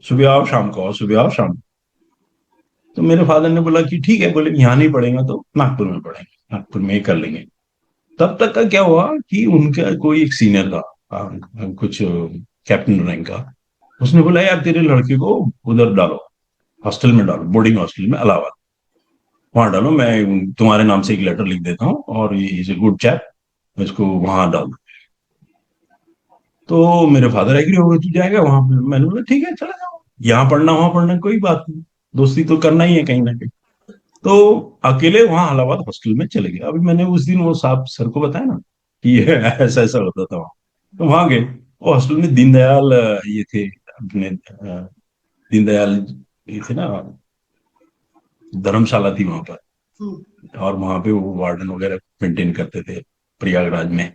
सुबह आओ शाम को आओ, सुबह आओ शाम को। तो मेरे फादर ने बोला कि ठीक है, बोले यहाँ नहीं पढ़ेगा तो नागपुर में पढ़ेंगे, नागपुर में ही कर लेंगे। तब तक का क्या हुआ कि उनका कोई एक सीनियर था, कुछ कैप्टन रैंक का, उसने बोला यार तेरे लड़के को उधर डालो, हॉस्टल में डालो, बोर्डिंग हॉस्टल में इलाहाबाद, वहां डालो, मैं तुम्हारे नाम से एक लेटर लिख देता हूँ, और ये इज ए गुड चैप, इसको वहां डाल दो। तो मेरे फादर एग्री हो गए, तू जाएगा वहां पे? मैंने बोला ठीक है चला जाओ, यहाँ पढ़ना वहां पढ़ना कोई बात नहीं, दोस्ती तो करना ही है कहीं ना कहीं। तो अकेले वहां इलाहाबाद हॉस्टल में चले गए। अभी मैंने उस दिन वो साहब सर को बताया ना कि ये ऐसा ऐसा होता था वहां। तो वहां गए, वो हॉस्टल में दीनदयाल ये थे अपने, दीनदयाल ये थे ना, धर्मशाला थी वहां पर, और वहां पे वो वार्डन वगैरह मेंटेन करते थे प्रयागराज में।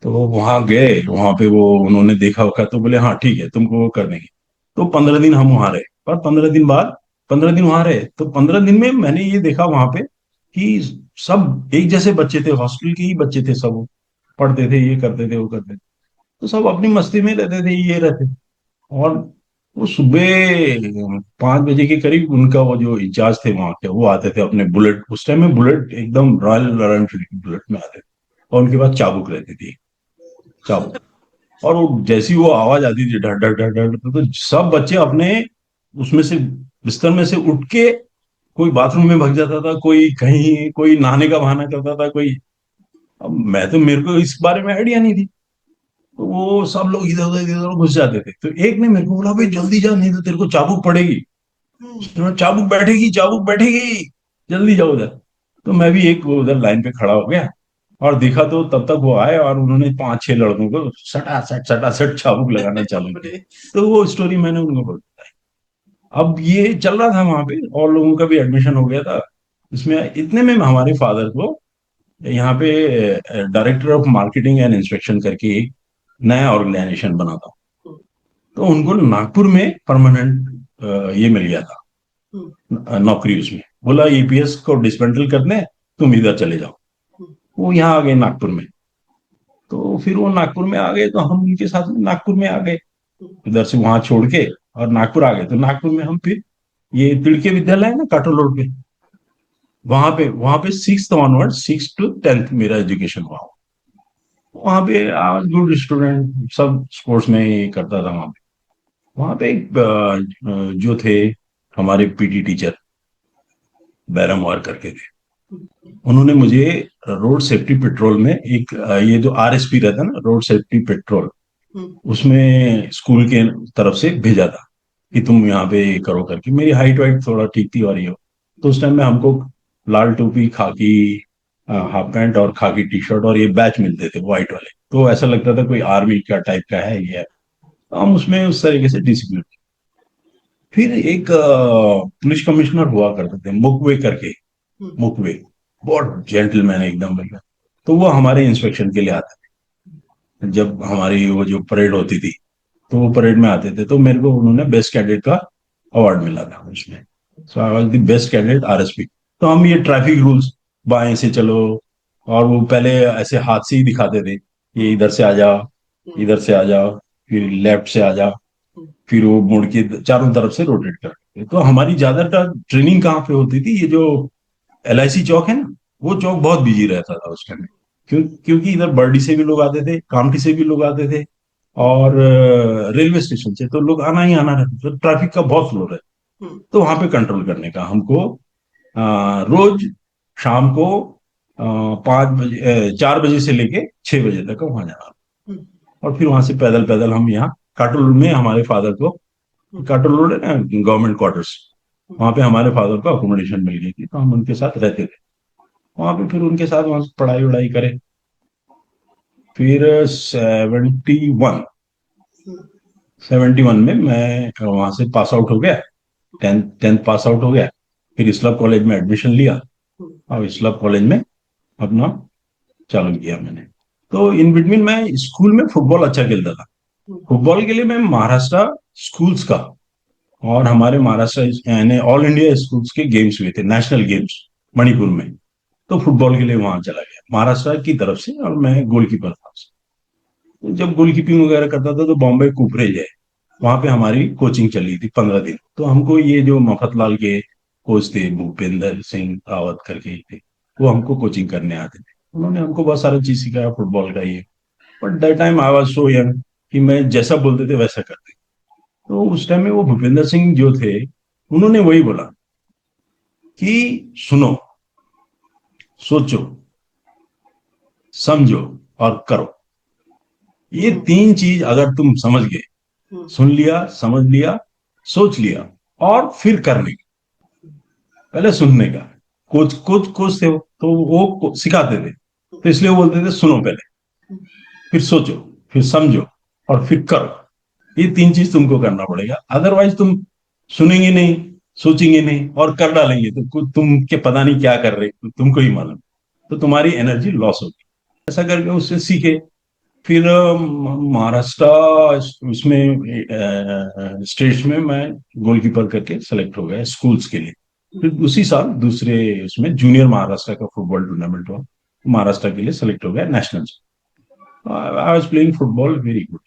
तो वो वहां गए, वहां पे वो उन्होंने देखा होगा, तो बोले हाँ ठीक है तुमको वो कर देंगे। तो 15 दिन हम वहां रहे, और 15 दिन बाद, 15 दिन वहां रहे, तो 15 दिन में मैंने ये देखा वहां पे कि सब एक जैसे बच्चे थे, हॉस्टल के ही बच्चे थे सब, पढ़ते थे, ये करते थे, वो करते थे, तो सब अपनी मस्ती में रहते थे, ये रहते। और वो सुबह 5 बजे के करीब उनका वो जो इंचार्ज थे वहां के, वो आते थे अपने बुलेट, उस टाइम में बुलेट एकदम रॉयल एनफील्ड की बुलेट में आते थे, और उनके पास चाबुक रहती थी, चाबुक। और वो जैसी वो आवाज आती थी, डर डर डर डर, तो सब बच्चे अपने उसमें से, बिस्तर में से उठ के, कोई बाथरूम में भाग जाता था, कोई कहीं, कोई नहाने का बहाना करता था, कोई। अब मैं तो, मेरे को इस बारे में आइडिया नहीं थी, तो वो सब लोग इधर उधर इधर उधर घुस जाते थे। तो एक ने मेरे को बोला भाई जल्दी जा, नहीं तो तेरे को चाबुक पड़ेगी। उसने बोला, चाबुक बैठेगी, चाबुक बैठेगी, जल्दी जाओ उधर। तो मैं भी एक वो उधर लाइन पे खड़ा हो गया, और देखा तो तब तक वो आए, और उन्होंने 5-6 लड़कों को सटा सट चाबुक लगाना चालू किया। बापरे। तो वो स्टोरी मैंने उनको बताई। अब ये चल रहा था वहां पे, और लोगों का भी एडमिशन हो गया था इसमें। इतने में हमारे फादर को यहाँ पे director of marketing and inspection करके एक नया ऑर्गेनाइजेशन बना था, तो उनको नागपुर में परमानेंट ये मिल गया था, नौकरी। उसमें बोला ईपीएस को डिसमेंटल कर दें, तुम इधर चले जाओ। वो यहाँ आ गए नागपुर में। तो फिर वो नागपुर में आ गए, तो हम उनके साथ में नागपुर में आ गए, इधर से वहां छोड़ के, और नागपुर आ गए। तो नागपुर में हम फिर, ये तिड़के विद्यालय है ना काटो रोड पे, वहां पे 6th onward, 6th to 10th मेरा एजुकेशन हुआ। वहां पे आज गुड स्टूडेंट, सब स्पोर्ट्स में ही करता था वहां पे। वहां पे एक जो थे हमारे पीटी टीचर, बैरमवार करके थे, उन्होंने मुझे रोड सेफ्टी पेट्रोल में एक ये जो आरएसपी रहता है ना, रोड सेफ्टी पेट्रोल, उसमें स्कूल के तरफ से भेजा था कि तुम यहाँ पे करो करके। मेरी हाइट वाइट थोड़ा ठीक थी, और ये हो, तो उस टाइम में हमको लाल टोपी, खाकी हाफ पैंट और खाकी टी शर्ट, और ये बैच मिलते थे व्हाइट वाले, तो ऐसा लगता था कोई आर्मी का टाइप का है ये है। तो हम उसमें उस तरीके से डिसिप्लिन। फिर एक पुलिस कमिश्नर हुआ करते थे, मुकवे करके, मुकवे, बहुत जेंटलमैन एकदम भैया। तो वो हमारे इंस्पेक्शन के लिए आते थे, जब हमारी वो जो परेड होती थी, तो वो परेड में आते थे। तो मेरे को उन्होंने बेस्ट कैडेट का अवार्ड मिला था उसमें, so I was the best cadet RSP. तो हम ये ट्रैफिक रूल्स, बाएं से चलो, और वो पहले ऐसे हाथ से ही दिखाते थे, ये इधर से आ जाओ, इधर से आ जाओ, फिर लेफ्ट से आ जाओ, फिर वो मुड़ के चारों तरफ से रोटेट करते थे। तो हमारी ज्यादातर ट्रेनिंग कहाँ पे होती थी, ये जो एलआईसी चौक है ना, वो चौक बहुत बिजी रहता था उस टाइम। क्योंकि इधर बर्डी से भी लोग आते थे, कामठी से भी लोग आते थे, और रेलवे स्टेशन से तो लोग आना ही आना रहता, तो ट्रैफिक का बहुत फ्लो है। तो वहां पे कंट्रोल करने का हमको रोज शाम को 5 बजे 4 बजे से लेके 6 बजे तक वहां जाना। हम्म, और फिर वहां से पैदल पैदल हम यहाँ काटोल में हमारे फादर को, काटोल रोड है ना गवर्नमेंट क्वार्टर्स, वहां पे हमारे फादर को अकोमोडेशन मिल गई थी, तो हम उनके साथ रहते थे वहां पे। फिर उनके साथ वहां से पढ़ाई वढ़ाई करे। फिर 71 71 में मैं वहां से पास आउट हो गया, टेंथ पास आउट हो गया। फिर इस्लाम कॉलेज में एडमिशन लिया और इस्लाम कॉलेज में अपना चालू किया मैंने। तो इन बिटवीन मैं स्कूल में फुटबॉल अच्छा खेलता था। फुटबॉल के लिए मैं महाराष्ट्र स्कूल्स का, और हमारे महाराष्ट्र यानी ऑल इंडिया स्कूल्स के गेम्स हुए थे, नेशनल गेम्स मणिपुर में। तो फुटबॉल के लिए वहां चला गया महाराष्ट्र की तरफ से, और मैं गोलकीपर था। तो जब गोलकीपिंग वगैरह करता था तो बॉम्बे कुपरेज है, वहां पे हमारी कोचिंग चली थी 15 दिन। तो हमको ये जो मफतलाल के कोच थे भूपेंद्र सिंह रावत करके थे, वो हमको कोचिंग करने आते थे। उन्होंने हमको बहुत सारा चीज सिखाया फुटबॉल का ये। But that time I was so young कि मैं जैसा बोलते थे वैसा करते। तो उस टाइम में वो भूपेंद्र सिंह जो थे, उन्होंने वही बोला कि सुनो, सोचो, समझो और करो। ये तीन चीज अगर तुम समझ गए, सुन लिया, समझ लिया, सोच लिया, और फिर करने का, पहले सुनने का। कोच कोच कोच थे वो, तो वो सिखाते थे, तो इसलिए वो बोलते थे सुनो पहले, फिर सोचो, फिर समझो, और फिर करो। ये तीन चीज तुमको करना पड़ेगा, अदरवाइज तुम सुनेंगे नहीं, सोचेंगे नहीं और कर डालेंगे तो तुम के पता नहीं क्या कर रहे, तुमको ही मालूम, तो तुम्हारी एनर्जी लॉस होगी। ऐसा करके उससे सीखे। फिर महाराष्ट्र उसमें स्टेट्स में मैं गोलकीपर करके सेलेक्ट हो गया स्कूल्स के लिए। फिर उसी साल दूसरे उसमें जूनियर महाराष्ट्र का फुटबॉल टूर्नामेंट हुआ, महाराष्ट्र के लिए सेलेक्ट हो गया national. I was playing football very good.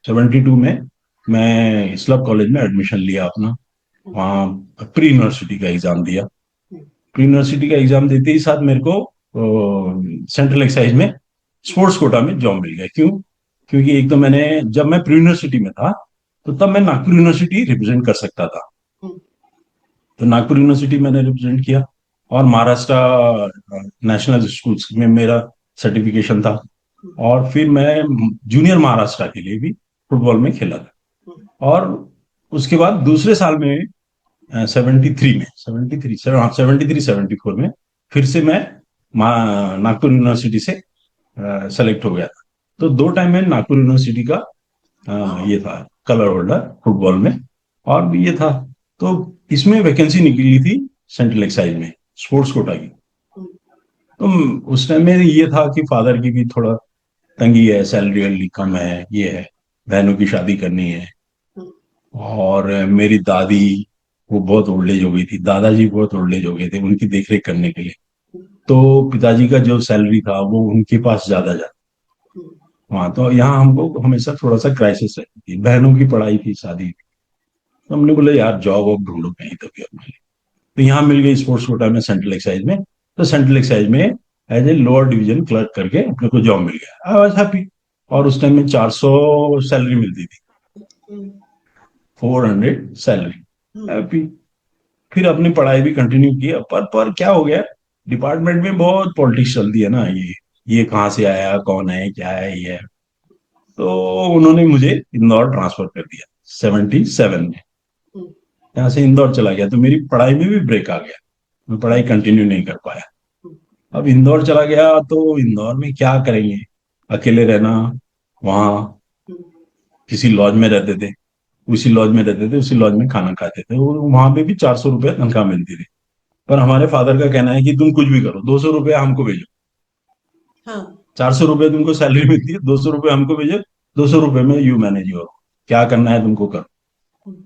72 में मैं इस्लाम कॉलेज में एडमिशन लिया अपना, वहाँ प्री यूनिवर्सिटी का एग्जाम दिया। प्री यूनिवर्सिटी का एग्जाम देते ही साथ मेरे को सेंट्रल एक्साइज में स्पोर्ट्स कोटा में जॉब मिल गया। क्यों? क्योंकि एक तो मैंने, जब मैं प्री यूनिवर्सिटी में था तो तब मैं नागपुर यूनिवर्सिटी रिप्रेजेंट कर सकता था, तो नागपुर यूनिवर्सिटी मैंने रिप्रेजेंट किया। और महाराष्ट्र नेशनल स्कूल्स में मेरा सर्टिफिकेशन था। और फिर मैं जूनियर महाराष्ट्र के लिए भी फुटबॉल में खेला था। और उसके बाद दूसरे साल में 73 में 73 73 74 में फिर से मैं नागपुर यूनिवर्सिटी से सेलेक्ट हो गया था। तो 2 टाइम में नागपुर यूनिवर्सिटी का ये था कलर होल्डर फुटबॉल में। और भी ये था, तो इसमें वैकेंसी निकली थी सेंट्रल एक्साइज में स्पोर्ट्स कोटा की। तो उस टाइम में ये था कि फादर की भी थोड़ा तंगी है, सैलरी वैलरी कम है, ये है, बहनों की शादी करनी है। और मेरी दादी वो बहुत ओल्ड एज हो गई थी, दादाजी बहुत ओल्ड एज हो गए थे, उनकी देखरेख करने के लिए। तो पिताजी का जो सैलरी था वो उनके पास ज्यादा जाता वहां। तो यहाँ हमको हमेशा थोड़ा सा क्राइसिस रहती थी, बहनों की पढ़ाई थी, शादी थी। तो हमने बोला यार जॉब वॉब ढूंढो कहीं तभी अपने लिए। तो यहाँ मिल गई स्पोर्ट्स कोटा में सेंट्रल एक्साइज में। तो सेंट्रल एक्साइज में as a lower division clerk करके अपने को जॉब मिल गया। I was happy. और उस टाइम में 400 सैलरी मिलती थी, 400 सैलरी, हैप्पी। फिर अपनी पढ़ाई भी कंटिन्यू की। पर क्या हो गया, डिपार्टमेंट में बहुत पॉलिटिक्स चलती है ना, ये कहाँ से आया, कौन है, क्या है, ये है। तो उन्होंने मुझे इंदौर ट्रांसफर कर दिया 77 में। यहाँ से इंदौर चला गया तो मेरी पढ़ाई में भी ब्रेक आ गया, मैं पढ़ाई कंटिन्यू नहीं कर पाया। अब इंदौर चला गया तो इंदौर में क्या करेंगे, अकेले रहना, वहाँ किसी लॉज में रहते थे, उसी लॉज में खाना खाते थे। वहां पे भी 400 रुपये तनख्वाह मिलती थी। पर हमारे फादर का कहना है कि तुम कुछ भी करो, 200 रुपया हमको भेजो। हाँ, 400 रुपये तुमको सैलरी मिलती है, 200 रुपये हमको भेजो, 200 रुपये में यू मैनेज योर, क्या करना है तुमको करो।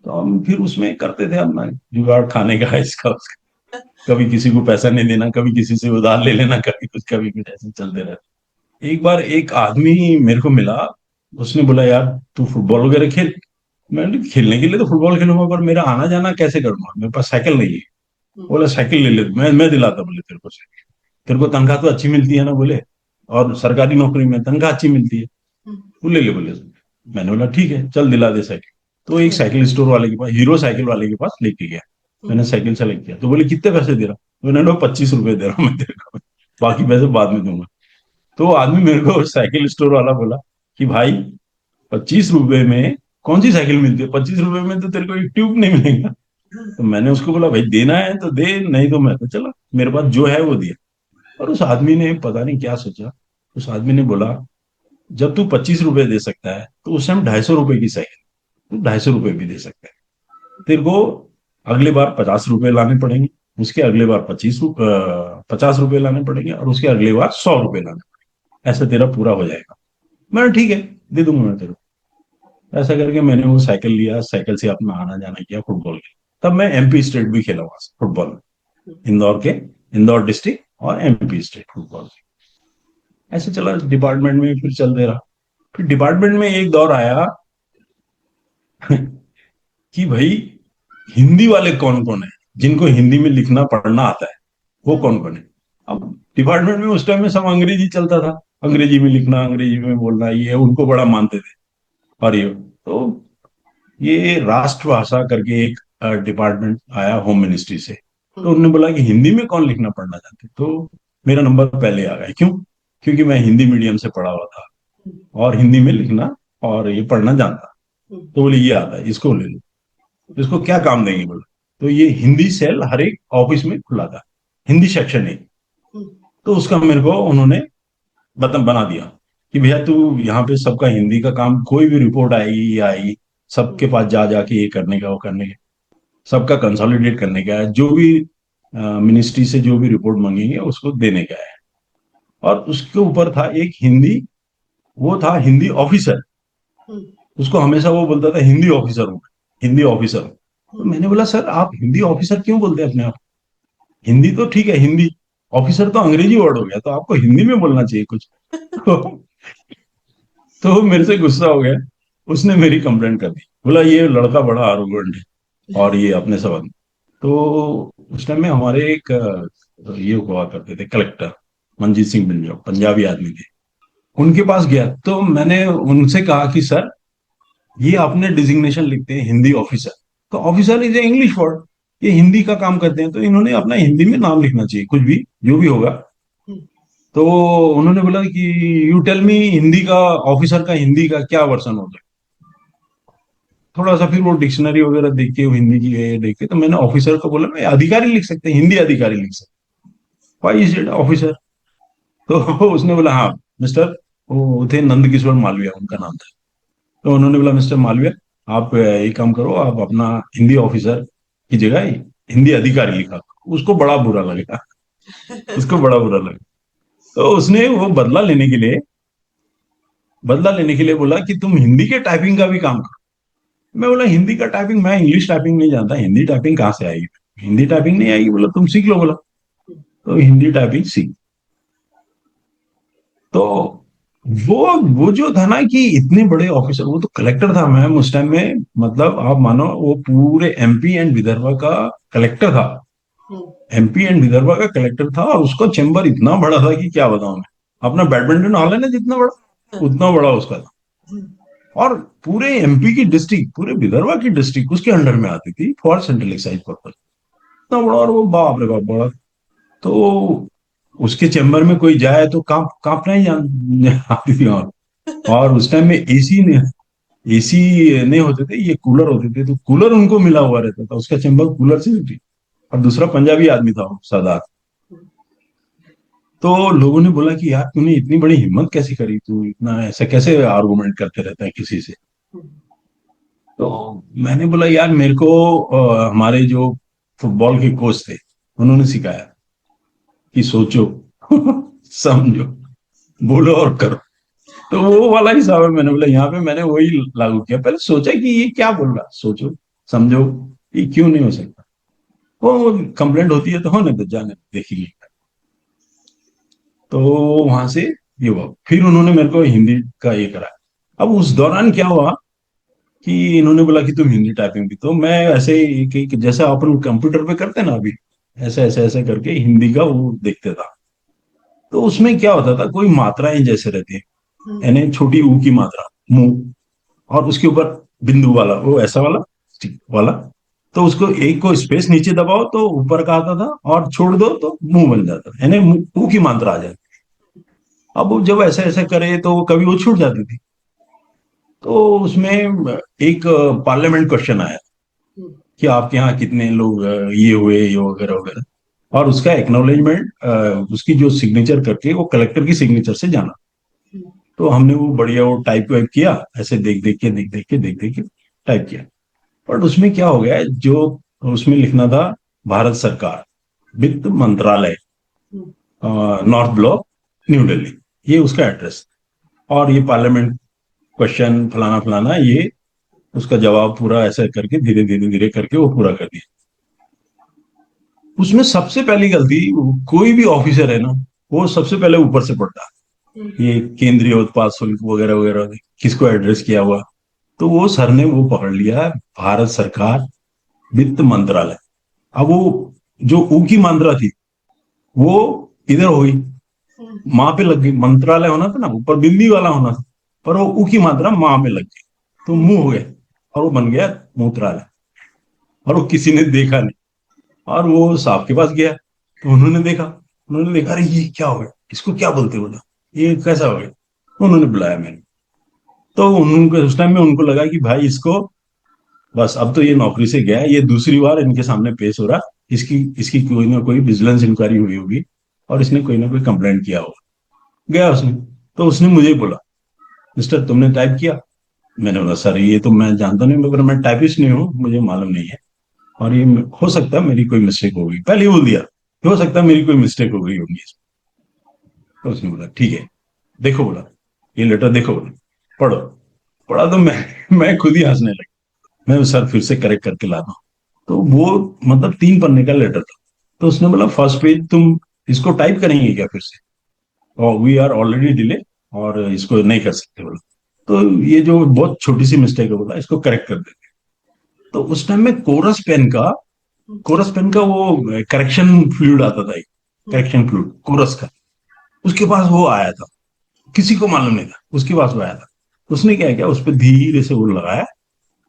तो हम फिर उसमें करते थे अपना जुगाड़ खाने का, इसका उसका। कभी किसी को पैसा नहीं देना, कभी किसी से उधार ले लेना, कभी कुछ ऐसे चलते रहते। एक बार एक आदमी मेरे को मिला, उसने बोला यार तू फुटबॉल वगैरह खेल। मैंने कहा, खेलने के लिए तो फुटबॉल खेलूंगा, पर मेरा आना जाना कैसे करूंगा, मेरे पास साइकिल नहीं है। बोला साइकिल ले ले, मैं दिलाता, बोले तेरे को साइकिल, तेरे को तनख्वाह तो अच्छी मिलती है ना, बोले, और सरकारी नौकरी में तनख्वाह अच्छी मिलती है, वो ले ले, बोले। मैंने बोला ठीक है चल दिला दे साइकिल। तो एक साइकिल स्टोर वाले के पास, हीरो साइकिल वाले के पास लेके गया। मैंने साइकिल सेलेक्ट किया तो बोले कितने पैसे दे रहा? तो मैंने बोला 25 रुपए दे रहा हूँ मैं तेरे को, बाकी पैसे बाद में दूंगा। तो वो आदमी मेरे को साइकिल स्टोर वाला बोला कि भाई 25 रुपए में कौन सी साइकिल मिलती है? 25 रुपए में तो तेरे को एक ट्यूब नहीं मिलेगा। तो मैंने उसको बोला भाई देना है तो दे, नहीं तो मैं तो चला, मेरे पास जो है वो दिया। और उस आदमी ने पता नहीं क्या सोचा, उस आदमी ने बोला जब तू 25 रुपए दे सकता है तो उस टाइम 250 रुपए की साइकिल तू 250 रुपए भी दे सकता है, तेरे को अगले बार 50 रुपए लाने पड़ेंगे, उसके अगले बार 50 रुपए लाने पड़ेंगे, और उसके अगले बार 100 रुपए लाने पड़ेंगे, ऐसा तेरा पूरा हो जाएगा। मैंने ठीक है, दे दूंगा मैं तेरे को। ऐसा करके मैंने वो साइकिल लिया, साइकिल से अपना आना जाना किया फुटबॉल के। तब मैं एमपी स्टेट भी खेला वहां से फुटबॉल में, इंदौर के, इंदौर डिस्ट्रिक्ट और एमपी स्टेट फुटबॉल। ऐसे चला डिपार्टमेंट में, फिर चलते रहा। फिर डिपार्टमेंट में एक दौर आया कि भाई हिंदी वाले कौन कौन है, जिनको हिंदी में लिखना पढ़ना आता है, वो कौन कौन है। अब डिपार्टमेंट में उस टाइम में सब अंग्रेजी चलता था, अंग्रेजी में लिखना, अंग्रेजी में बोलना, ये उनको बड़ा मानते थे। और ये तो ये राष्ट्रभाषा करके एक डिपार्टमेंट आया होम मिनिस्ट्री से, तो उन्होंने बोला कि हिंदी में कौन लिखना पढ़ना चाहते, तो मेरा नंबर पहले आ गया। क्यों? क्योंकि मैं हिंदी मीडियम से पढ़ा हुआ था और हिंदी में लिखना और ये पढ़ना जानता। तो बोले ये आता है, इसको ले लो। तो इसको क्या काम देंगे बोले, तो ये हिंदी सेल हर एक ऑफिस में खुला था, हिंदी सेक्शन है। तो उसका मेरे को उन्होंने बना दिया कि भैया तू यहाँ पे सबका हिंदी का काम, कोई भी रिपोर्ट आएगी ये आएगी, सबके पास जा जाके ये करने का वो करने का, सबका कंसोलिडेट करने का है, जो भी मिनिस्ट्री से जो भी रिपोर्ट मांगेंगे उसको देने का है। और उसके ऊपर था एक हिंदी, वो था हिंदी ऑफिसर, उसको हमेशा वो बोलता था हिंदी ऑफिसर हूँ, हिंदी ऑफिसर हूँ। तो मैंने बोला सर आप हिंदी ऑफिसर क्यों बोलते हैं अपने आप? हिंदी तो ठीक है, हिंदी ऑफिसर तो अंग्रेजी वर्ड हो गया, तो आपको हिंदी में बोलना चाहिए कुछ। तो मेरे से गुस्सा हो गया, उसने मेरी कंप्लेंट कर दी, बोला ये लड़का बड़ा आरोगेंट है और ये अपने संबंध। तो उस टाइम में हमारे एक ये हुआ करते थे कलेक्टर, मनजीत सिंह बिंजो, पंजाबी आदमी थे, उनके पास गया। तो मैंने उनसे कहा कि सर ये अपने डिजिग्नेशन लिखते हैं हिंदी ऑफिसर, तो officer is a English word, ये हिंदी का काम करते हैं, तो इन्होंने अपना हिंदी में नाम लिखना चाहिए, कुछ भी जो भी होगा। तो उन्होंने बोला कि यू टेल मी हिंदी का, ऑफिसर का हिंदी का क्या वर्जन होता है। थोड़ा सा फिर वो डिक्शनरी वगैरह देख के, हिंदी की ये देख के, तो मैंने ऑफिसर को बोला मैं अधिकारी लिख सकते हैं, हिंदी अधिकारी लिख सकते, व्हाई इज इट ऑफिसर। तो उसने बोला हाँ मिस्टर, वो थे नंद किशोर मालविया उनका नाम था। तो उन्होंने बोला मिस्टर मालविया आप एक काम करो, आप अपना हिंदी ऑफिसर की जगह हिंदी अधिकारी लिखा। उसको बड़ा बुरा लगा, उसको बड़ा बुरा लगा। तो उसने वो बदला लेने के लिए बोला कि तुम हिंदी के टाइपिंग का भी काम करो। मैं बोला हिंदी का टाइपिंग, मैं इंग्लिश टाइपिंग नहीं जानता, हिंदी टाइपिंग कहाँ से आएगी, हिंदी टाइपिंग नहीं आएगी। बोला तुम सीख लो, बोला तो हिंदी टाइपिंग सीख। तो वो जो था ना कि इतने बड़े ऑफिसर, वो तो कलेक्टर था मैम उस टाइम में, मतलब आप मानो वो पूरे एमपी एंड विदर्भा का कलेक्टर था, एमपी एंड विदर्भा का कलेक्टर था। और उसका चेम्बर इतना बड़ा था कि क्या बताऊं मैं, अपना बैडमिंटन हॉल है ना जितना बड़ा, उतना बड़ा उसका था। और पूरे एमपी की डिस्ट्रिक्ट, पूरे विदर्भा की डिस्ट्रिक्ट उसके अंडर में आती थी फॉर सेंट्रल एक्साइज पर्पज, इतना बड़ा। और वो बाप रे बाप बड़ा। तो उसके चेम्बर में कोई जाए तो कांपना ही आती थी। और उस टाइम में एसी नहीं होते थे, ये कूलर होते थे, तो कूलर उनको मिला हुआ रहता था, उसका चेम्बर कूलर से भी। और दूसरा पंजाबी आदमी था वो सरदार। तो लोगों ने बोला कि यार तूने इतनी बड़ी हिम्मत कैसे करी, तू इतना ऐसा कैसे आर्गुमेंट करते रहता है किसी से। तो मैंने बोला यार मेरे को हमारे जो फुटबॉल के कोच थे उन्होंने सिखाया कि सोचो समझो, बोलो और करो। तो वो वाला हिसाब है, मैंने बोला यहाँ पे मैंने वही लागू किया। पहले सोचा कि ये क्या बोल रहा, सोचो समझो, ये क्यों नहीं हो सकता। वो कंप्लेंट होती है तो होने दो, जाने देखिए। तो वहां से ये हुआ, फिर उन्होंने मेरे को हिंदी का ये करा। अब उस दौरान क्या हुआ कि इन्होंने बोला कि तुम हिंदी टाइपिंग भी, तो मैं ऐसे ही कि जैसे अपन कंप्यूटर पे करते ना अभी, ऐसे ऐसे ऐसे करके हिंदी का वो देखते था। तो उसमें क्या होता था, कोई मात्राएं जैसे रहती है, यानी छोटी ऊ की मात्रा मुंह, और उसके ऊपर बिंदु वाला, वो ऐसा वाला ठीक वाला, तो उसको एक को स्पेस नीचे दबाओ तो ऊपर का आता था, और छोड़ दो तो मुंह बन जाता था, यानी मुंह की मात्रा आ जाती। अब वो जब ऐसे ऐसे करे तो कभी वो छूट जाती थी। तो उसमें एक पार्लियामेंट क्वेश्चन आया कि आपके यहाँ कितने लोग ये हुए, ये वगैरह वगैरह। और उसका एक्नॉलेजमेंट उसकी जो सिग्नेचर करके वो कलेक्टर की सिग्नेचर से जाना। तो हमने वो बढ़िया वो टाइप वाइप किया, ऐसे देख देख के टाइप किया। बट उसमें क्या हो गया है, जो उसमें लिखना था भारत सरकार, वित्त मंत्रालय, नॉर्थ ब्लॉक, न्यू दिल्ली, ये उसका एड्रेस। और ये पार्लियामेंट क्वेश्चन फलाना फलाना, ये उसका जवाब पूरा ऐसा करके धीरे धीरे धीरे करके वो पूरा कर दिया। उसमें सबसे पहली गलती, कोई भी ऑफिसर है ना, वो सबसे पहले ऊपर से पढ़ता है, ये केंद्रीय उत्पाद शुल्क वगैरह वगैरह किसको एड्रेस किया हुआ। तो वो सर ने वो पकड़ लिया, भारत सरकार, वित्त मंत्रालय। अब वो जो ऊ की मात्रा थी वो इधर हो गई, माँ पे लग गई। मंत्रालय होना था ना, ऊपर बिंदी वाला होना था, पर वो ऊ की मात्रा माँ में लग गई, तो मुंह हो गया, और वो बन गया मूत्रालय। और वो किसी ने देखा नहीं, और वो साहब के पास गया, तो उन्होंने देखा, अरे ये क्या हो गया, इसको क्या बोलते हो, बोला ये कैसा हो गया। उन्होंने बुलाया मैंने। तो उनको उस टाइम में उनको लगा कि भाई इसको, बस अब तो ये नौकरी से गया है, ये दूसरी बार इनके सामने पेश हो रहा, इसकी इसकी कोई ना कोई विजिलेंस इंक्वायरी हुई होगी, और इसने कोई ना कोई कंप्लेंट किया होगा। गया उसने, तो उसने मुझे बोला, मिस्टर तुमने टाइप किया। मैंने बोला सर ये तो मैं जानता नहीं, मगर मैं टाइपिस्ट नहीं हूँ, मुझे मालूम नहीं है, और ये हो सकता है मेरी कोई मिस्टेक हो गई, पहले ही बोल दिया कि हो सकता है मेरी कोई मिस्टेक हो गई होगी। तो उसने बोला ठीक है, देखो, बोला ये लेटर देखो, बोला पढ़ो। पढ़ा तो मैं खुद ही हंसने लगा। मैं सर फिर से करेक्ट करके लाता हूँ। तो वो मतलब 3 पन्ने का लेटर था। तो उसने बोला फर्स्ट पेज तुम इसको टाइप करेंगे क्या फिर से, और वी आर ऑलरेडी डिले, और इसको नहीं कर सकते, बोला तो ये जो बहुत छोटी सी मिस्टेक है, बोला इसको करेक्ट कर देंगे। तो उस टाइम में कोरस पेन का वो करेक्शन फ्लूइड आता था, करेक्शन फ्लूइड कोरस का, उसके पास वो आया था, किसी को मालूम नहीं था, उसके पास वो आया था। उसने क्या किया, उस पर धीरे से वो लगाया,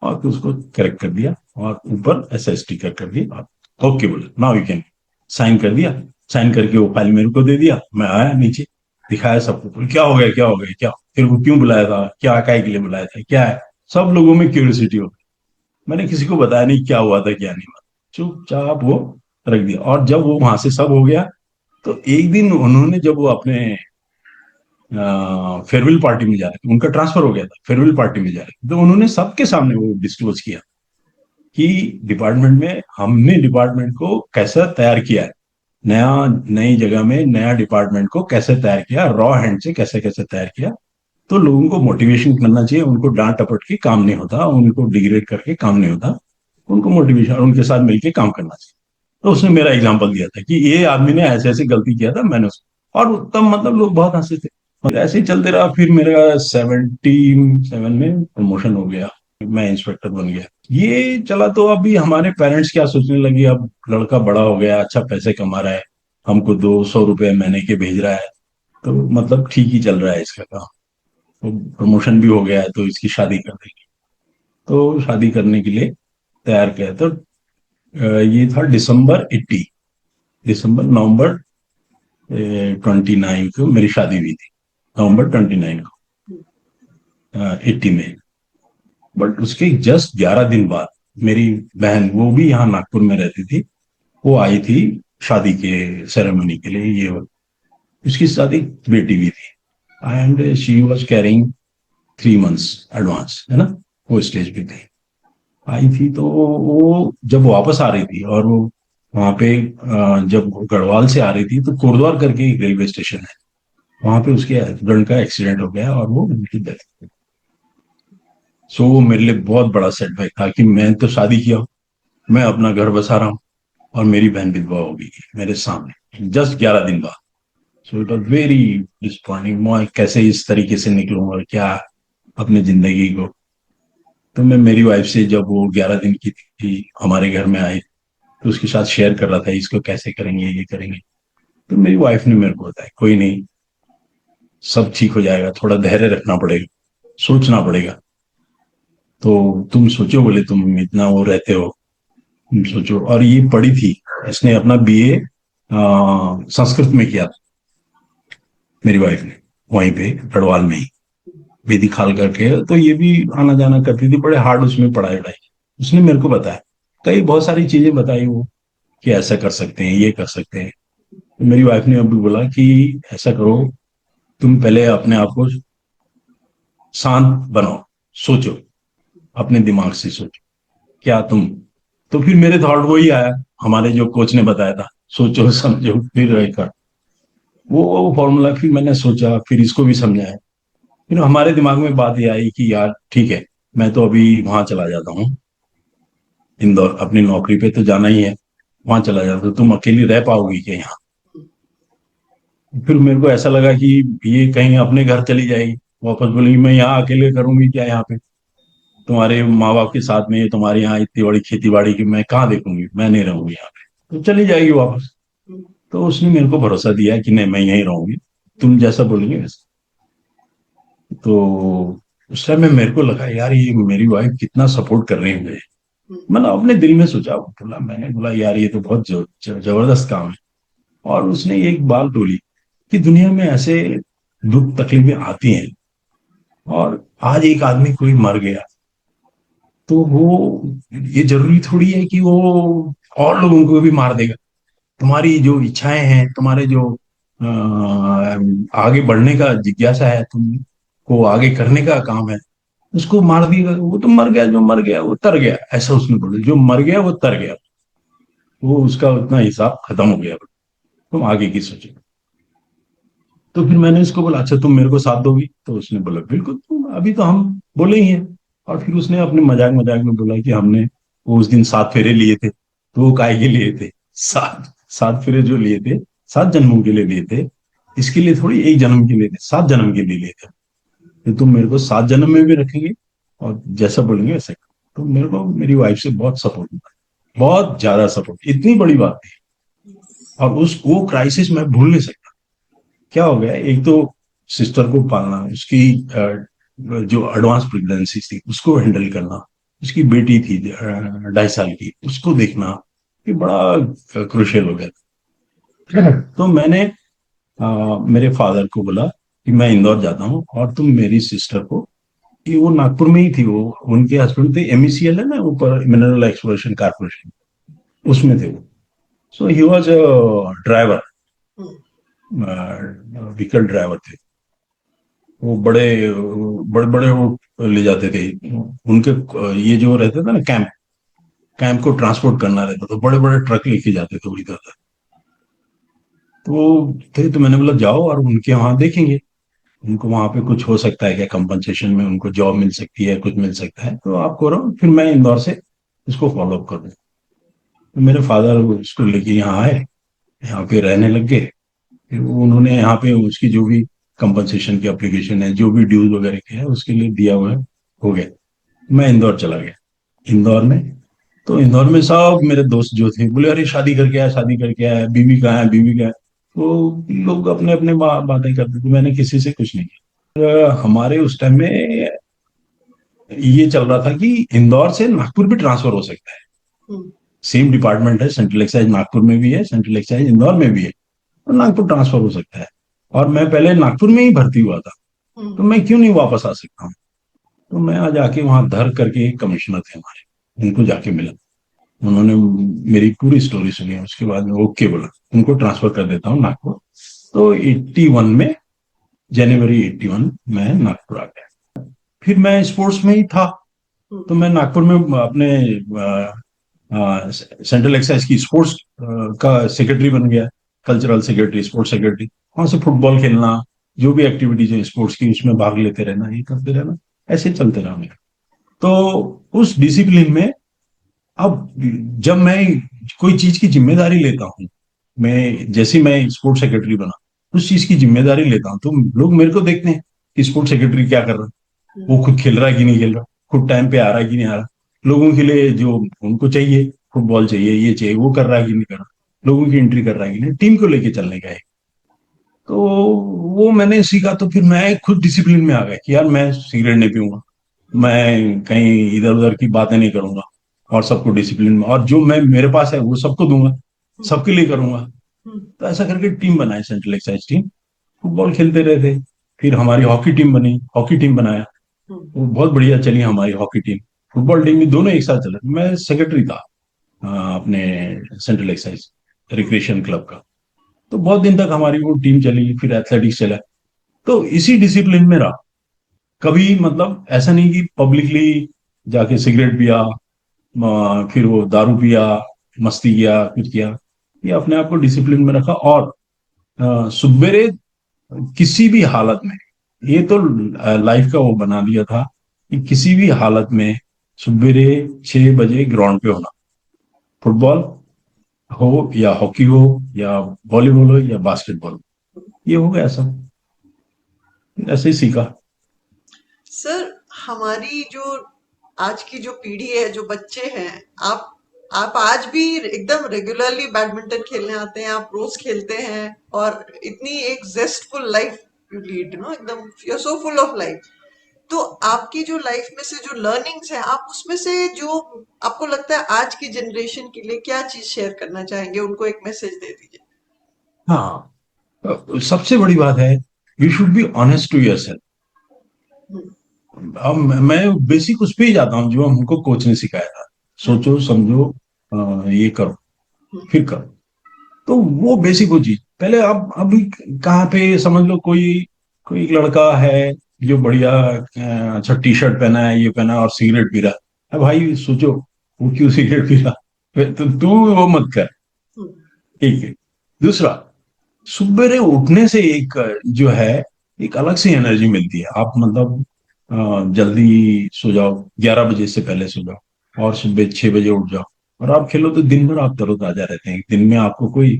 और फिर उसको करेक्ट कर दिया, और ऊपर ऐसा स्टिकर कर दिया, ओके बोले नाउ यू कैन, साइन कर दिया। साइन करके वो फाइल मेरे को दे दिया। मैं आया नीचे, दिखाया सबको, बोले, क्या हो गया, क्या हो गया, क्या फिर वो क्यों बुलाया था, क्या काय के लिए बुलाया था, क्या है। सब लोगों में क्यूरियोसिटी हो गई। मैंने किसी को बताया नहीं क्या हुआ था क्या नहीं हुआ, चुपचाप वो रख दिया। और जब वो वहां से सब हो गया, तो एक दिन उन्होंने, जब वो अपने फेयरवेल पार्टी में जा रहे थे, उनका ट्रांसफर हो गया था, फेयरवेल पार्टी में जा रहे थे, तो उन्होंने सबके सामने वो डिस्क्लोज किया कि डिपार्टमेंट में हमने डिपार्टमेंट को कैसा तैयार किया है, नया, नई जगह में नया डिपार्टमेंट को कैसे तैयार किया, रॉ हैंड से कैसे कैसे तैयार किया। तो लोगों को मोटिवेशन करना चाहिए, उनको डांट टपट के काम नहीं होता, उनको डिग्रेड करके काम नहीं होता, उनको मोटिवेशन, उनके साथ मिलकर काम करना चाहिए। तो उसने मेरा एग्जाम्पल दिया था कि ये आदमी ने ऐसे ऐसे गलती किया था, मैंने उसको, और तब मतलब लोग बहुत हंसे थे। और ऐसे ही चलते रहा, फिर मेरा 77 में प्रमोशन हो गया, मैं इंस्पेक्टर बन गया। ये चला, तो अभी हमारे पेरेंट्स क्या सोचने लगे, अब लड़का बड़ा हो गया, अच्छा पैसे कमा रहा है, हमको 200 रुपए महीने के भेज रहा है, तो मतलब ठीक ही चल रहा है इसका काम, तो प्रमोशन भी हो गया है, तो इसकी शादी कर देंगे। तो शादी करने के लिए तैयार किया। तो ये था दिसंबर 80, दिसंबर नवंबर 29 को मेरी शादी हुई थी, नवंबर 29 को 80 में। बट उसके जस्ट 11 दिन बाद मेरी बहन, वो भी यहाँ नागपुर में रहती थी, वो आई थी शादी के सेरेमनी के लिए। ये उसकी शादी बेटी भी थी, and she was carrying 3 months advance, है ना, वो स्टेज पे थी, आई थी। तो वो जब वापस आ रही थी, और वो वहां पे जब गढ़वाल से आ रही थी, तो कोटद्वार करके एक रेलवे स्टेशन है, वहां पे उसके हस्बैंड का एक्सीडेंट हो गया, और वो उनकी डेथ। सो वो मेरे लिए बहुत बड़ा सेटबैक था कि मैं तो शादी किया हूँ, मैं अपना घर बसा रहा हूँ, और मेरी बहन विधवा हो गई मेरे सामने जस्ट 11 दिन बाद। So it was very disappointing, मैं कैसे इस तरीके से निकलूँ और क्या अपनी जिंदगी को। तो मैं मेरी वाइफ से, जब वो 11 दिन की थी, हमारे घर में आई, तो उसके साथ शेयर कर रहा था इसको कैसे करेंगे, ये करेंगे। तो मेरी वाइफ ने मेरे को बताया कोई नहीं, सब ठीक हो जाएगा, थोड़ा धैर्य रखना पड़ेगा, सोचना पड़ेगा। तो तुम सोचो, बोले तुम इतना वो रहते हो, सोचो, और ये पढ़ी थी, इसने अपना बीए संस्कृत में किया था, मेरी वाइफ ने, वहीं पे गढ़वाल में ही, बेदी खाल करके। तो ये भी आना जाना करती थी, बड़े हार्ड उसमें पढ़ाई वढ़ाई। उसने मेरे को बताया, कई बहुत सारी चीजें बताई वो, कि ऐसा कर सकते हैं, ये कर सकते हैं। तो मेरी वाइफ ने अभी बोला कि ऐसा करो, तुम पहले अपने आप को शांत बनाओ, सोचो, अपने दिमाग से सोचो, क्या तुम। तो फिर मेरे थॉट वही आया, हमारे जो कोच ने बताया था, सोचो समझो फिर कर। वो फॉर्मूला फिर मैंने सोचा, फिर इसको भी समझाया। फिर हमारे दिमाग में बात ये आई कि यार ठीक है, मैं तो अभी वहां चला जाता हूँ, इंदौर, अपनी नौकरी पे तो जाना ही है, वहां चला जाता, तो तुम अकेली रह पाओगी क्या यहाँ। फिर मेरे को ऐसा लगा कि ये कहीं अपने घर चली जाएगी, वापस बोलेगी मैं यहाँ अकेले करूंगी क्या यहाँ पे, तुम्हारे माँ बाप के साथ में, तुम्हारे यहाँ इतनी बड़ी खेती बाड़ी की मैं कहाँ देखूंगी, मैं नहीं रहूंगी यहाँ पे, तो चली जाएगी वापस। तो उसने मेरे को भरोसा दिया कि नहीं, मैं यहीं रहूंगी, तुम जैसा बोलेंगे वैसा। तो उस टाइम में मेरे को लगा यार, ये मेरी वाइफ कितना सपोर्ट कर रही है मुझे। मैंने अपने दिल में सोचा, बोला, मैंने बोला यार ये तो बहुत जबरदस्त काम है। और उसने एक बात बोली कि दुनिया में ऐसे दुख तकलीफें आती हैं, और आज एक आदमी कोई मर गया, तो वो, ये जरूरी थोड़ी है कि वो और लोगों को भी मार देगा। तुम्हारी जो इच्छाएं हैं, तुम्हारे जो आगे बढ़ने का जिज्ञासा है, तुमको आगे करने का काम है, उसको मार दिएगा। वो तो मर गया, जो मर गया वो तर गया, ऐसा उसने बोला, जो मर गया वो तर गया, वो उसका उतना हिसाब खत्म हो गया, तुम आगे की सोचो। तो फिर मैंने उसको बोला, अच्छा तुम मेरे को साथ दोगी, तो उसने बोला बिल्कुल, तुम अभी तो हम बोले ही हैं। और फिर उसने अपने मजाक मजाक में बोला कि हमने वो उस दिन 7 फेरे लिए थे, तो वो काय के लिए थे, 7 7 फेरे जो लिए थे, 7 जन्मों के लिए लिए थे, इसके लिए थोड़ी एक जन्म के लिए थे, 7 जन्म के लिए लिए थे। तो तुम मेरे को 7 जन्म में भी रखेंगे, और जैसा बोलेंगे वैसा। तो मेरे को मेरी वाइफ से बहुत सपोर्ट मिला, बहुत ज्यादा सपोर्ट, इतनी बड़ी बात थी। और उस वो क्राइसिस मैं भूल नहीं सकता। क्या हो गया, एक तो सिस्टर को पालना, उसकी जो एडवांस प्रेगनेंसी थी उसको हैंडल करना, उसकी बेटी थी 2.5 साल की, उसको देखना, ये बड़ा क्रुशियल हो गया था। तो मैंने मेरे फादर को बोला कि मैं इंदौर जाता हूँ, और तुम मेरी सिस्टर को, कि वो नागपुर में ही थी, वो उनके हस्बैंड थे, एमईसीएल है ना ऊपर, मिनरल एक्सप्लोरेशन कारपोरेशन, उसमें थे वो। So he was a driver, vehicle driver थे वो, बड़े बड़े बड़े वो ले जाते थे उनके, ये जो रहते थे ना कैंप, कैंप को ट्रांसपोर्ट करना रहता था, बड़े बड़े ट्रक लेके जाते थे उड़ी तरह। तो थे, तो मैंने बोला जाओ और उनके वहां देखेंगे, उनको वहां पे कुछ हो सकता है क्या, कंपनसेशन में उनको जॉब मिल सकती है, कुछ मिल सकता है, तो आप करो, फिर मैं इंदौर से इसको फॉलो अप कर दूँ। तो मेरे फादर उसको लेके यहाँ आए, यहाँ पे रहने लग गए। फिर उन्होंने यहाँ पे उसकी जो भी कंपनसेशन की एप्लीकेशन है, जो भी ड्यूज वगैरह के है, उसके लिए दिया हुआ है, हो गया। मैं इंदौर चला गया। इंदौर में, तो इंदौर में सब मेरे दोस्त जो थे बोले, अरे शादी करके आया, शादी करके आया, बीवी कहाँ है, बीवी कहाँ है। तो लोग अपने अपने बातें करते थे, मैंने किसी से कुछ नहीं किया। हमारे उस टाइम में ये चल रहा था कि इंदौर से नागपुर भी ट्रांसफर हो सकता है, सेम डिपार्टमेंट है, सेंट्रल एक्साइज नागपुर में भी है, सेंट्रल एक्साइज इंदौर में भी है, तो नागपुर ट्रांसफर हो सकता है। और मैं पहले नागपुर में ही भर्ती हुआ था, तो मैं क्यों नहीं वापस आ सकता हूँ। तो मैं आज आके वहां धर करके, एक कमिश्नर थे हमारे, उनको जाके मिला, उन्होंने मेरी पूरी स्टोरी सुनी, उसके बाद में ओके बोला, उनको ट्रांसफर कर देता हूँ नागपुर। तो 81 में, जनवरी 81 मैं नागपुर आ गया। फिर मैं स्पोर्ट्स में ही था, तो मैं नागपुर में अपने सेंट्रल एक्साइज की स्पोर्ट्स का सेक्रेटरी बन गया, कल्चरल सेक्रेटरी, स्पोर्ट्स सेक्रेटरी। वहां से फुटबॉल खेलना, जो भी एक्टिविटीज है स्पोर्ट्स की, उसमें भाग लेते रहना, ये करते रहना, ऐसे चलते रहा मेरा। तो उस डिसिप्लिन में, अब जब मैं कोई चीज की जिम्मेदारी लेता हूँ, मैं जैसे मैं स्पोर्ट्स सेक्रेटरी बना, उस चीज की जिम्मेदारी लेता हूँ, तो लोग मेरे को देखते हैं कि स्पोर्ट्स सेक्रेटरी क्या कर रहा है, वो खुद खेल रहा है कि नहीं खेल रहा, खुद टाइम पे आ रहा है कि नहीं आ रहा, लोगों के लिए जो उनको चाहिए, फुटबॉल चाहिए, ये चाहिए, वो कर रहा है कि नहीं कर रहा, लोगों की एंट्री कर रहा है कि नहीं, टीम को लेके चलने का है। तो वो मैंने सीखा, तो फिर मैं खुद डिसिप्लिन में आ गया कि यार मैं सिगरेट नहीं पीऊंगा, मैं कहीं इधर उधर की बातें नहीं करूंगा, और सबको डिसिप्लिन में, और जो मैं मेरे पास है वो सबको दूंगा, सबके लिए करूंगा। तो ऐसा करके टीम बनाई, सेंट्रल एक्साइज टीम। फुटबॉल खेलते रहे थे। फिर हमारी हॉकी टीम बनी, हॉकी टीम बनाया, वो बहुत बढ़िया चली हमारी हॉकी टीम। फुटबॉल टीम भी दोनों एक साथ चले, मैं सेक्रेटरी था अपने सेंट्रल एक्साइज रिक्रिएशन क्लब का। तो बहुत दिन तक हमारी वो टीम चली, फिर एथलेटिक्स चला। तो इसी डिसिप्लिन में रहा। कभी मतलब ऐसा नहीं कि पब्लिकली जाके सिगरेट पिया, फिर वो दारू पिया, मस्ती किया, कुछ किया। ये अपने आप को डिसिप्लिन में रखा। और सुबेरे किसी भी हालत में, ये तो लाइफ का वो बना दिया था कि किसी भी हालत में सुबेरे 6 बजे ग्राउंड पे होना। फुटबॉल हो या हॉकी हो या वॉलीबॉल हो या बास्केटबॉल, ये हो गया सब, ऐसे ही सीखा। सर, हमारी जो आज की जो पीढ़ी है, जो बच्चे हैं, आप आज भी एकदम रेगुलरली बैडमिंटन खेलने आते हैं, आप रोज खेलते हैं, और इतनी एक zestful life you lead, no, एकदम you are so full of life. तो आपकी जो लाइफ में से जो लर्निंग्स है, आप उसमें से जो आपको लगता है आज की जनरेशन के लिए क्या चीज शेयर करना चाहेंगे, उनको एक मैसेज दे दीजिए। हाँ, सबसे बड़ी बात है, you should be honest to yourself. हम्म, अब मैं बेसिक उस पे ही जाता हूँ जो हमको कोच ने सिखाया था। हम्म, सोचो समझो, ये करो, हम्म, फिर करो। तो वो बेसिक वो चीज पहले। अब अभी कहाँ पे समझ लो, कोई कोई एक लड़का है जो बढ़िया अच्छा टी शर्ट पहना है, ये पहना है, और सिगरेट पी रहा है। भाई सोचो, वो क्यों सिगरेट पी रहा? तो तू वो मत कर। हम्म, ठीक है। दूसरा, सुबेरे उठने से एक जो है, एक अलग सी एनर्जी मिलती है। आप मतलब जल्दी सो जाओ, 11 बजे से पहले सो जाओ, और सुबह 6 बजे उठ जाओ, और आप खेलो तो दिन भर आप तरोताजा रहते हैं। दिन में आपको कोई,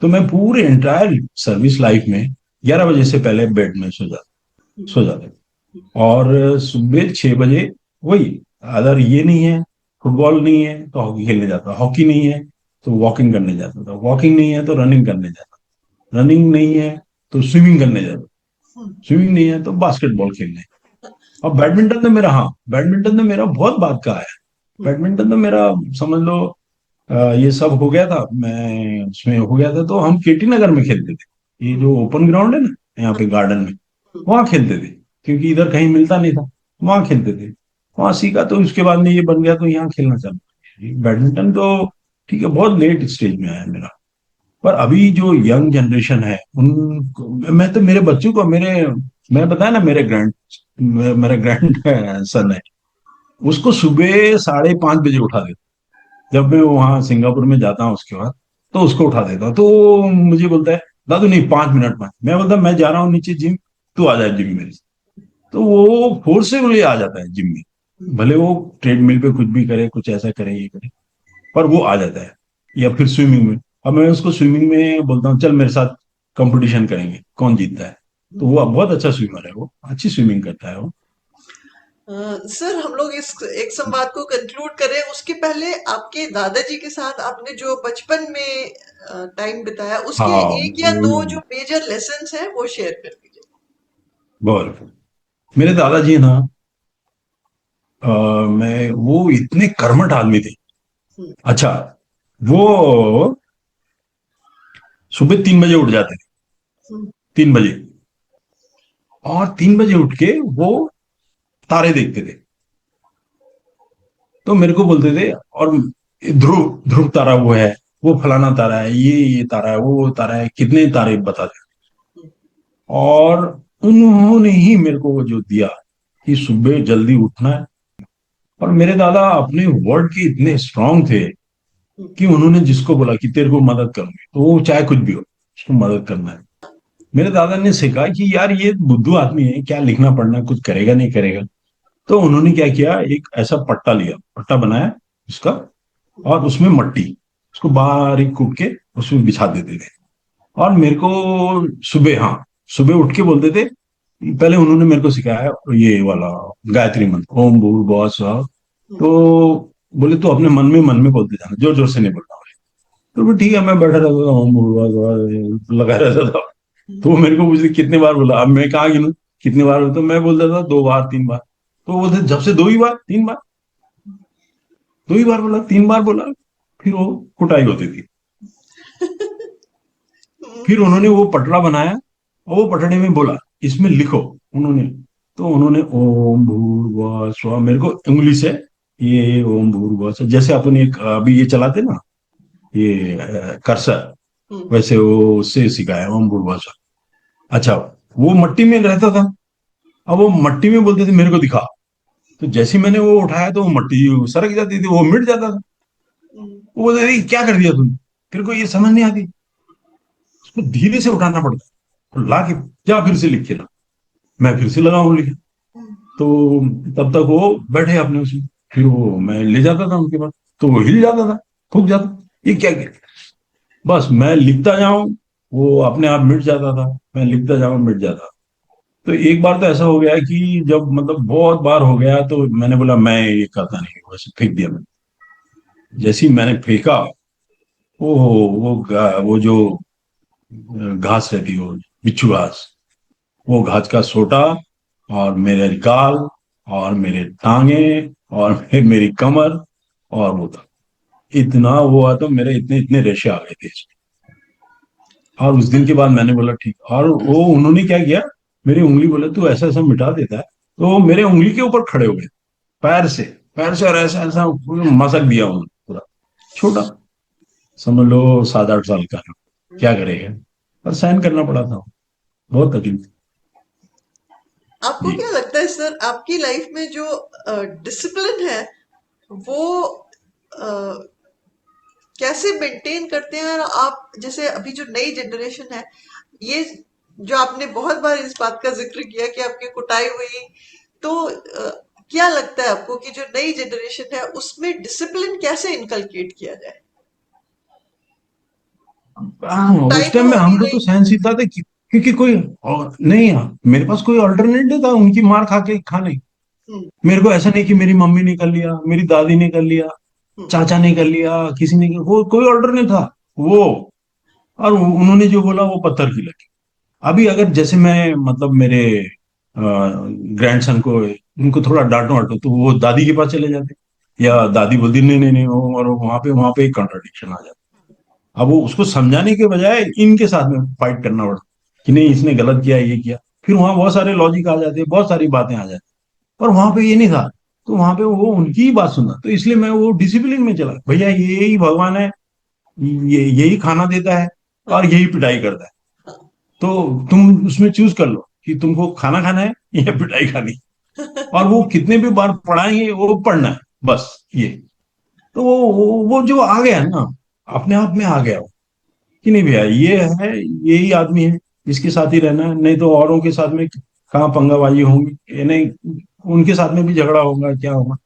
तो मैं पूरे एंटायर सर्विस लाइफ में 11 बजे से पहले बेड में हम्म, सो जाता। और सुबह 6 बजे वही, अगर ये नहीं है, फुटबॉल नहीं है तो हॉकी खेलने जाता, हॉकी नहीं है तो वॉकिंग करने जाता था, वॉकिंग नहीं है तो रनिंग करने जाता, रनिंग नहीं है तो स्विमिंग करने जाता, हम्म, स्विमिंग नहीं है तो बास्केटबॉल खेलने। और बैडमिंटन तो मेरा, हाँ बैडमिंटन तो मेरा बहुत बात का है। हम्म, बैडमिंटन तो मेरा समझ लो, ये सब हो गया था, मैं उसमें हो गया था तो हम केटी नगर में खेलते थे। ये जो ओपन ग्राउंड है ना यहाँ पे गार्डन में, हम्म, वहां खेलते थे, क्योंकि इधर कहीं मिलता नहीं था। वहां खेलते थे, वहां सीखा, तो उसके बाद में ये बन गया तो यहाँ खेलना चालू किया। बैडमिंटन तो ठीक है, बहुत लेट स्टेज में आया मेरा। पर अभी जो यंग जनरेशन है, उन, मैं तो मेरे बच्चों को, मैंने बताया ना, मेरा ग्रैंड सन है, उसको सुबह 5:30 बजे उठा देता। जब मैं वहां सिंगापुर में जाता हूँ उसके बाद, तो उसको उठा देता हूँ। तो मुझे बोलता है, दादू नहीं, 5 मिनट में। मैं बोलता, मैं जा रहा हूँ नीचे जिम, तू आ जाए जिम में। तो वो फोर्सेबली आ जाता है जिम में, भले वो ट्रेडमिल पे कुछ भी करे, कुछ ऐसा करे, ये करे, पर वो आ जाता है। या फिर स्विमिंग में, अब मैं उसको स्विमिंग में बोलता हूँ, चल मेरे साथ कंपटीशन करेंगे, कौन जीतता है। तो हम्म। वो बहुत अच्छा स्विमर है, वो अच्छी स्विमिंग करता है वो। सर, हम लोग इस एक संवाद को कंक्लूड करें उसके पहले, आपके दादाजी के साथ आपने जो बचपन में टाइम बिताया, उसके हाँ, एक या दो जो मेजर लेसन्स हैं वो शेयर कर दीजिए। बहुत। मेरे दादाजी ना, मैं वो इतने कर्मठ आदमी थे। हम्म, अच्छा, वो सुबह 3 बजे उठ जाते थे, हम्म, 3 बजे, और 3 बजे उठ के वो तारे देखते थे। तो मेरे को बोलते थे, और ध्रुव ध्रुव तारा वो है, वो फलाना तारा है, ये तारा है, वो तारा है, कितने तारे बता दे। हम्म, और उन्होंने ही मेरे को वो जो दिया कि सुबह जल्दी उठना है। और मेरे दादा अपने वर्ड के इतने स्ट्रांग थे हम्म, कि उन्होंने जिसको बोला कि तेरे को मदद करूंगी, तो वो चाहे कुछ भी हो, उसको मदद करना है। मेरे दादा ने सिखा कि यार ये बुद्धू आदमी है, क्या लिखना पढ़ना कुछ करेगा नहीं करेगा। तो उन्होंने क्या किया, एक ऐसा पट्टा लिया, पट्टा बनाया उसका, और उसमें मट्टी, उसको बारीक कूट के उसमें बिछा देते थे। और मेरे को सुबह, हाँ, सुबह उठ के बोलते थे, पहले उन्होंने मेरे को सिखाया ये वाला गायत्री मंत्र, ओम भूर्भुवः स्वः। हम्म, तो बोले तो अपने मन में बोलते जाना, जोर जोर से नहीं बोलना। तो फिर ठीक है, मैं बैठा रहता था, ओम भूर्भुवः स्वः लगा रहता था। तो वो मेरे को पूछते कितने बार बोला, अब मैं कहाँ गिनूं कितनी बार बोला, तो मैं बोलता था 2 बार 3 बार। तो वो बोलते जब से 2 ही बार 3 बार। दो ही बार बोला, तीन बार बोला, फिर वो कुटाई होती थी। फिर उन्होंने वो पटरा बनाया और वो पटड़े में बोला इसमें लिखो। उन्होंने तो उन्होंने ओम भूर्भुवः स्वः मेरे को उंगली से ये ओम भूर्भुवः स्वः, जैसे अपन एक अभी ये चलाते ना ये कर्सर, हम्म, वैसे वो उससे सिखाया ओम भूर्भुवः स्वः। अच्छा, वो मट्टी में रहता था, अब वो मट्टी में बोलते थे मेरे को दिखा, तो जैसे ही मैंने वो उठाया तो वो मट्टी सरक जाती थी, वो मिट जाता था। हम्म, वो बोलते थे क्या कर दिया तुमने, तेरे को ये समझ नहीं आती, उसको धीरे से उठाना पड़ता है, तो ला के जा फिर से लिख के ला। मैं फिर से लगा हूँ लिखे, हम्म, तो तब तक वो बैठे अपने उसमें, फिर वो मैं ले जाता था उनके पास, तो वो हिल जाता था, थूक जाता, ये क्या किया, बस मैं लिखता जाऊं, वो अपने आप मिट जाता था, मैं लिखता जाऊं मिट जाता। तो एक बार तो ऐसा हो गया कि जब मतलब बहुत बार हो गया तो मैंने बोला मैं ये करता नहीं, वैसे फेंक दिया मैंने। जैसे ही मैंने फेंका, वो जो घास रहती है, वो बिच्छू घास, वो घास का सोटा और मेरे गाल और मेरे टांगे और मेरी कमर, और वो था, इतना हुआ तो मेरे इतने इतने रेशे आ गए थे इसमें। और उस दिन के बाद मैंने बोला ठीक, और वो उन्होंने क्या किया, मेरी उंगली बोले तू ऐसा ऐसा मिटा देता है, तो वो मेरे उंगली के ऊपर खड़े हो गए, पैर से, पैर से, और ऐसा ऐसा मसक दिया उन्होंने पूरा। छोटा, समझ लो 7-8 साल का, क्या करेगा, पर सहन करना पड़ा था, बहुत तकलीफ थी। आपको जी। क्या लगता है सर, आपकी लाइफ में जो डिसिप्लिन है वो कैसे मेंटेन करते हैं? और आप जैसे अभी जो नई जनरेशन है, ये जो आपने बहुत बार इस बात का जिक्र किया कि आपकी कुटाई हुई, तो क्या लगता है आपको कि जो नई जनरेशन है उसमें डिसिप्लिन कैसे इनकलकेट किया जाए? हाँ, कुटाई उस तो टाइम में हो हम नहीं लोग तो रही। सहनशीलता थे क्योंकि कोई और नहीं, मेरे पास कोई ऑल्टरनेटिव था उनकी मार खा के खाने। हम्म, मेरे को ऐसा नहीं कि मेरी मम्मी ने कर लिया, मेरी दादी ने कर लिया, हम्म, चाचा ने कर लिया, किसी ने वो कोई ऑर्डर नहीं था वो, और उन्होंने जो बोला वो पत्थर की लगी। अभी अगर जैसे मैं मतलब मेरे ग्रैंडसन को उनको थोड़ा डांटो हटो तो वो दादी के पास चले जाते, या दादी बोलती नहीं नहीं नहीं और वहां पे एक कॉन्ट्राडिक्शन आ जाता। अब वो उसको समझाने के बजाय इनके साथ में फाइट करना पड़ता कि नहीं इसने गलत किया, ये किया, फिर वहां बहुत सारे लॉजिक आ जाते, बहुत सारी बातें आ जाती, पर वहां पे ये नहीं था। तो वहां पे वो उनकी ही बात सुना, तो इसलिए मैं वो डिसिप्लिन में चला, भैया यही भगवान है, ये यही खाना देता है और हाँ, यही पिटाई करता है, हाँ। तो तुम उसमें चूज कर लो कि तुमको खाना खाना है या पिटाई खानी है। और वो कितने भी बार पढ़ाएंगे वो पढ़ना है, बस ये। तो वो जो आ गया ना, अपने आप में आ गया वो, कि नहीं भैया ये है, यही आदमी है, इसके साथ ही रहना है, नहीं तो औरों के साथ में कहाँ पंगाबाजी होंगी, ये नहीं, उनके साथ में भी झगड़ा होगा, क्या होगा।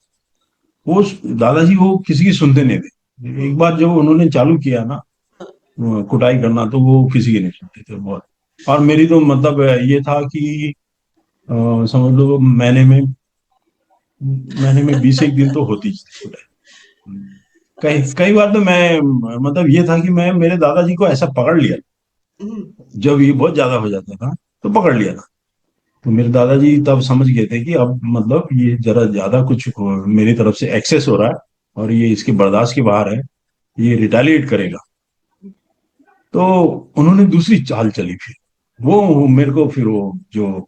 वो दादाजी वो किसी की सुनते नहीं थे, एक बार जब उन्होंने चालू किया ना कुटाई करना, तो वो किसी की नहीं सुनते थे बहुत। और मेरी तो मतलब ये था कि समझ लो महीने में 20 एक दिन तो होती ही थी कुटाई। कई अच्छा। कई बार तो मैं मतलब ये था कि मैं मेरे दादाजी को ऐसा पकड़ लिया, हम्म, जब ये बहुत ज्यादा हो जाता था तो पकड़ लिया था। तो मेरे दादाजी तब समझ गए थे कि अब मतलब ये जरा ज्यादा कुछ मेरी तरफ से एक्सेस हो रहा है और ये इसके बर्दाश्त के बाहर है, ये रिटेलिएट करेगा। तो उन्होंने दूसरी चाल चली फिर, वो मेरे को फिर वो जो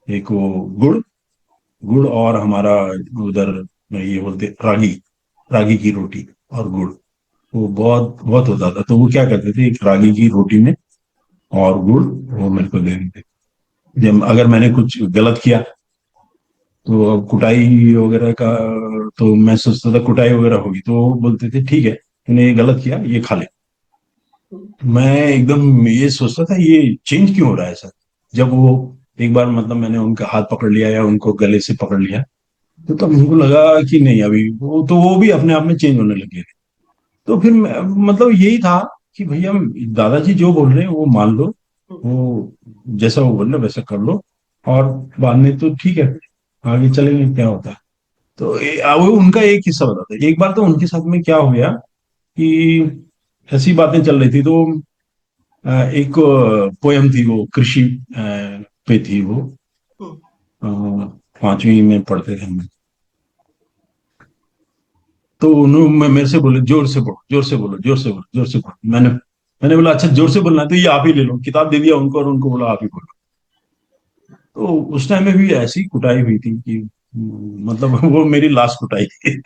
एक वो गुड़ गुड़ और हमारा उधर ये बोलते रागी, रागी की रोटी और गुड़, वो बहुत बहुत होता था। तो वो क्या करते थे, एक रागी की रोटी में और गुड़ वो मेरे को दे देते, जब अगर मैंने कुछ गलत किया तो अब कुटाई वगैरह का, तो मैं सोचता था कुटाई वगैरह होगी, तो वो बोलते थे ठीक है तूने ये गलत किया, ये खा ले। हम्म, मैं एकदम ये सोचता था ये चेंज क्यों हो रहा है सर। जब वो एक बार मतलब मैंने उनका हाथ पकड़ लिया या उनको गले से पकड़ लिया, तो तब उनको लगा कि नहीं अभी वो भी अपने आप में चेंज होने लगे। तो फिर मतलब यही था कि भैया दादाजी जो बोल रहे हैं वो मान लो, हम्म, वो जैसा वो बोल रहे वैसा कर लो, और बाद में तो ठीक है आगे चलेंगे क्या होता है। तो वो उनका एक किस्सा बताता है, एक बार तो उनके साथ में क्या हो गया कि ऐसी बातें चल रही थी, तो एक पोयम थी, वो कृषि पे थी वो, हम्म, 5वीं में पढ़ते थे हम। तो उन्होंने मेरे से बोले जोर से पढ़ो, जोर से बोलो, जोर से बोलो, जोर से पढ़ो। मैंने बोला अच्छा जोर से बोलना है तो ये आप ही ले लो, किताब दे दिया उनको और उनको बोला आप ही बोलो। तो उस टाइम में भी ऐसी कुटाई हुई थी कि मतलब वो मेरी लास्ट कुटाई थी।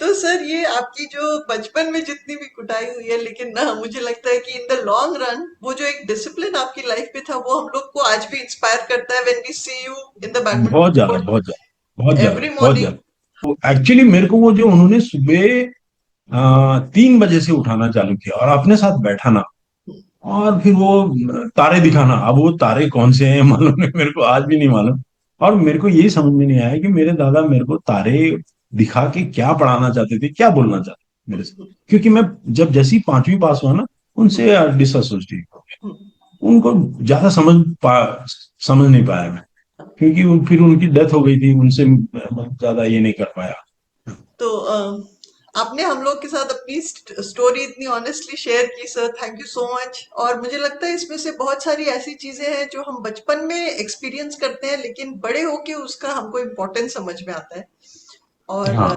तो सर ये आपकी जो बचपन में जितनी भी कुटाई हुई है, लेकिन ना मुझे लगता है कि इन द लॉन्ग रन वो जो एक डिसिप्लिन आपकी लाइफ में था वो हम लोग को आज भी इंस्पायर करता है when we see you in the badminton बहुत ज्यादा, कोर्ट बहुत ज्यादा, बहुत ज्यादा, एवरी बहुत मॉर्निंग। ज्यादा। एक्चुअली मेरे को वो जो उन्होंने सुबह 3 बजे से उठाना चालू किया और अपने साथ बैठाना और फिर वो तारे दिखाना। अब वो तारे कौन से हैं मालूम नहीं, मेरे को आज भी नहीं मालूम। और मेरे को ये समझ में नहीं आया कि मेरे दादा मेरे को तारे दिखा के क्या पढ़ाना चाहते थे, क्या बोलना चाहते थे मेरे से। क्योंकि मैं जब जैसी 5वीं पास हुआ ना, उनसे डिसएसोसिएट हो गया। उनको ज्यादा समझ नहीं पाया मैं, क्योंकि फिर उनकी डेथ हो गई थी, उनसे ज्यादा ये नहीं कर पाया। तो आपने हम लोग के साथ अपनी स्टोरी इतनी ऑनेस्टली शेयर की sir, thank you so much. और मुझे लगता है इसमें से बहुत सारी ऐसी चीजें हैं जो हम बचपन में एक्सपीरियंस करते हैं लेकिन बड़े होके उसका हमको इम्पोर्टेंस समझ में आता है। और हाँ,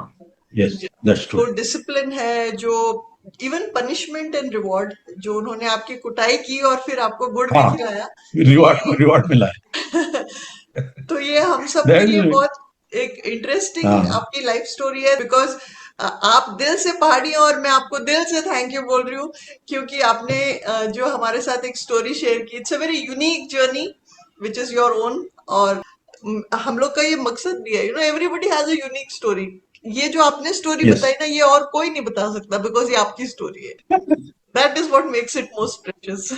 यस, दैट्स ट्रू। जो डिसिप्लिन है, जो इवन पनिशमेंट एंड रिवॉर्ड, जो उन्होंने आपकी कुटाई की और फिर आपको गुड़ भी हाँ, खिलाया, रिवॉर्ड ये रिवॉर्ड मिला है। तो ये हम सब के लिए दैट, बहुत एक इंटरेस्टिंग हाँ, आपकी लाइफ स्टोरी है, बिकॉज आप दिल से पहाड़ी हैं और मैं आपको दिल से थैंक यू बोल रही हूँ, क्योंकि आपने जो हमारे साथ एक स्टोरी शेयर की, it's a very unique journey which is your own. और हम लोग का ये मकसद भी है, you know everybody has a unique story. ये जो आपने स्टोरी यस। बताई ना, ये और कोई नहीं बता सकता, बिकॉज ये आपकी स्टोरी है। That is what makes it most precious.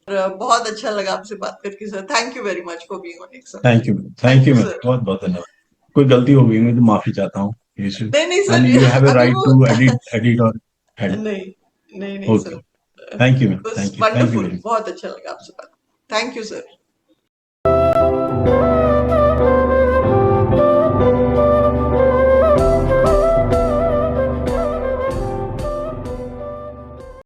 बहुत अच्छा लगा आपसे बात करके sir, thank you very much for being on एक sir. Thank you, thank thank you you ma'am, sir. बहुत बहुत धन्यवाद। कोई गलती हो गई मैं तो माफी चाहता हूँ। नहीं नहीं and sir, you have a अभी राइट वो टू एडिट और एडिट। नहीं नहीं नहीं okay, sir, thank you ma'am, it was thank you wonderful, very much. बहुत अच्छा लगा आपसे बात। Thank you sir.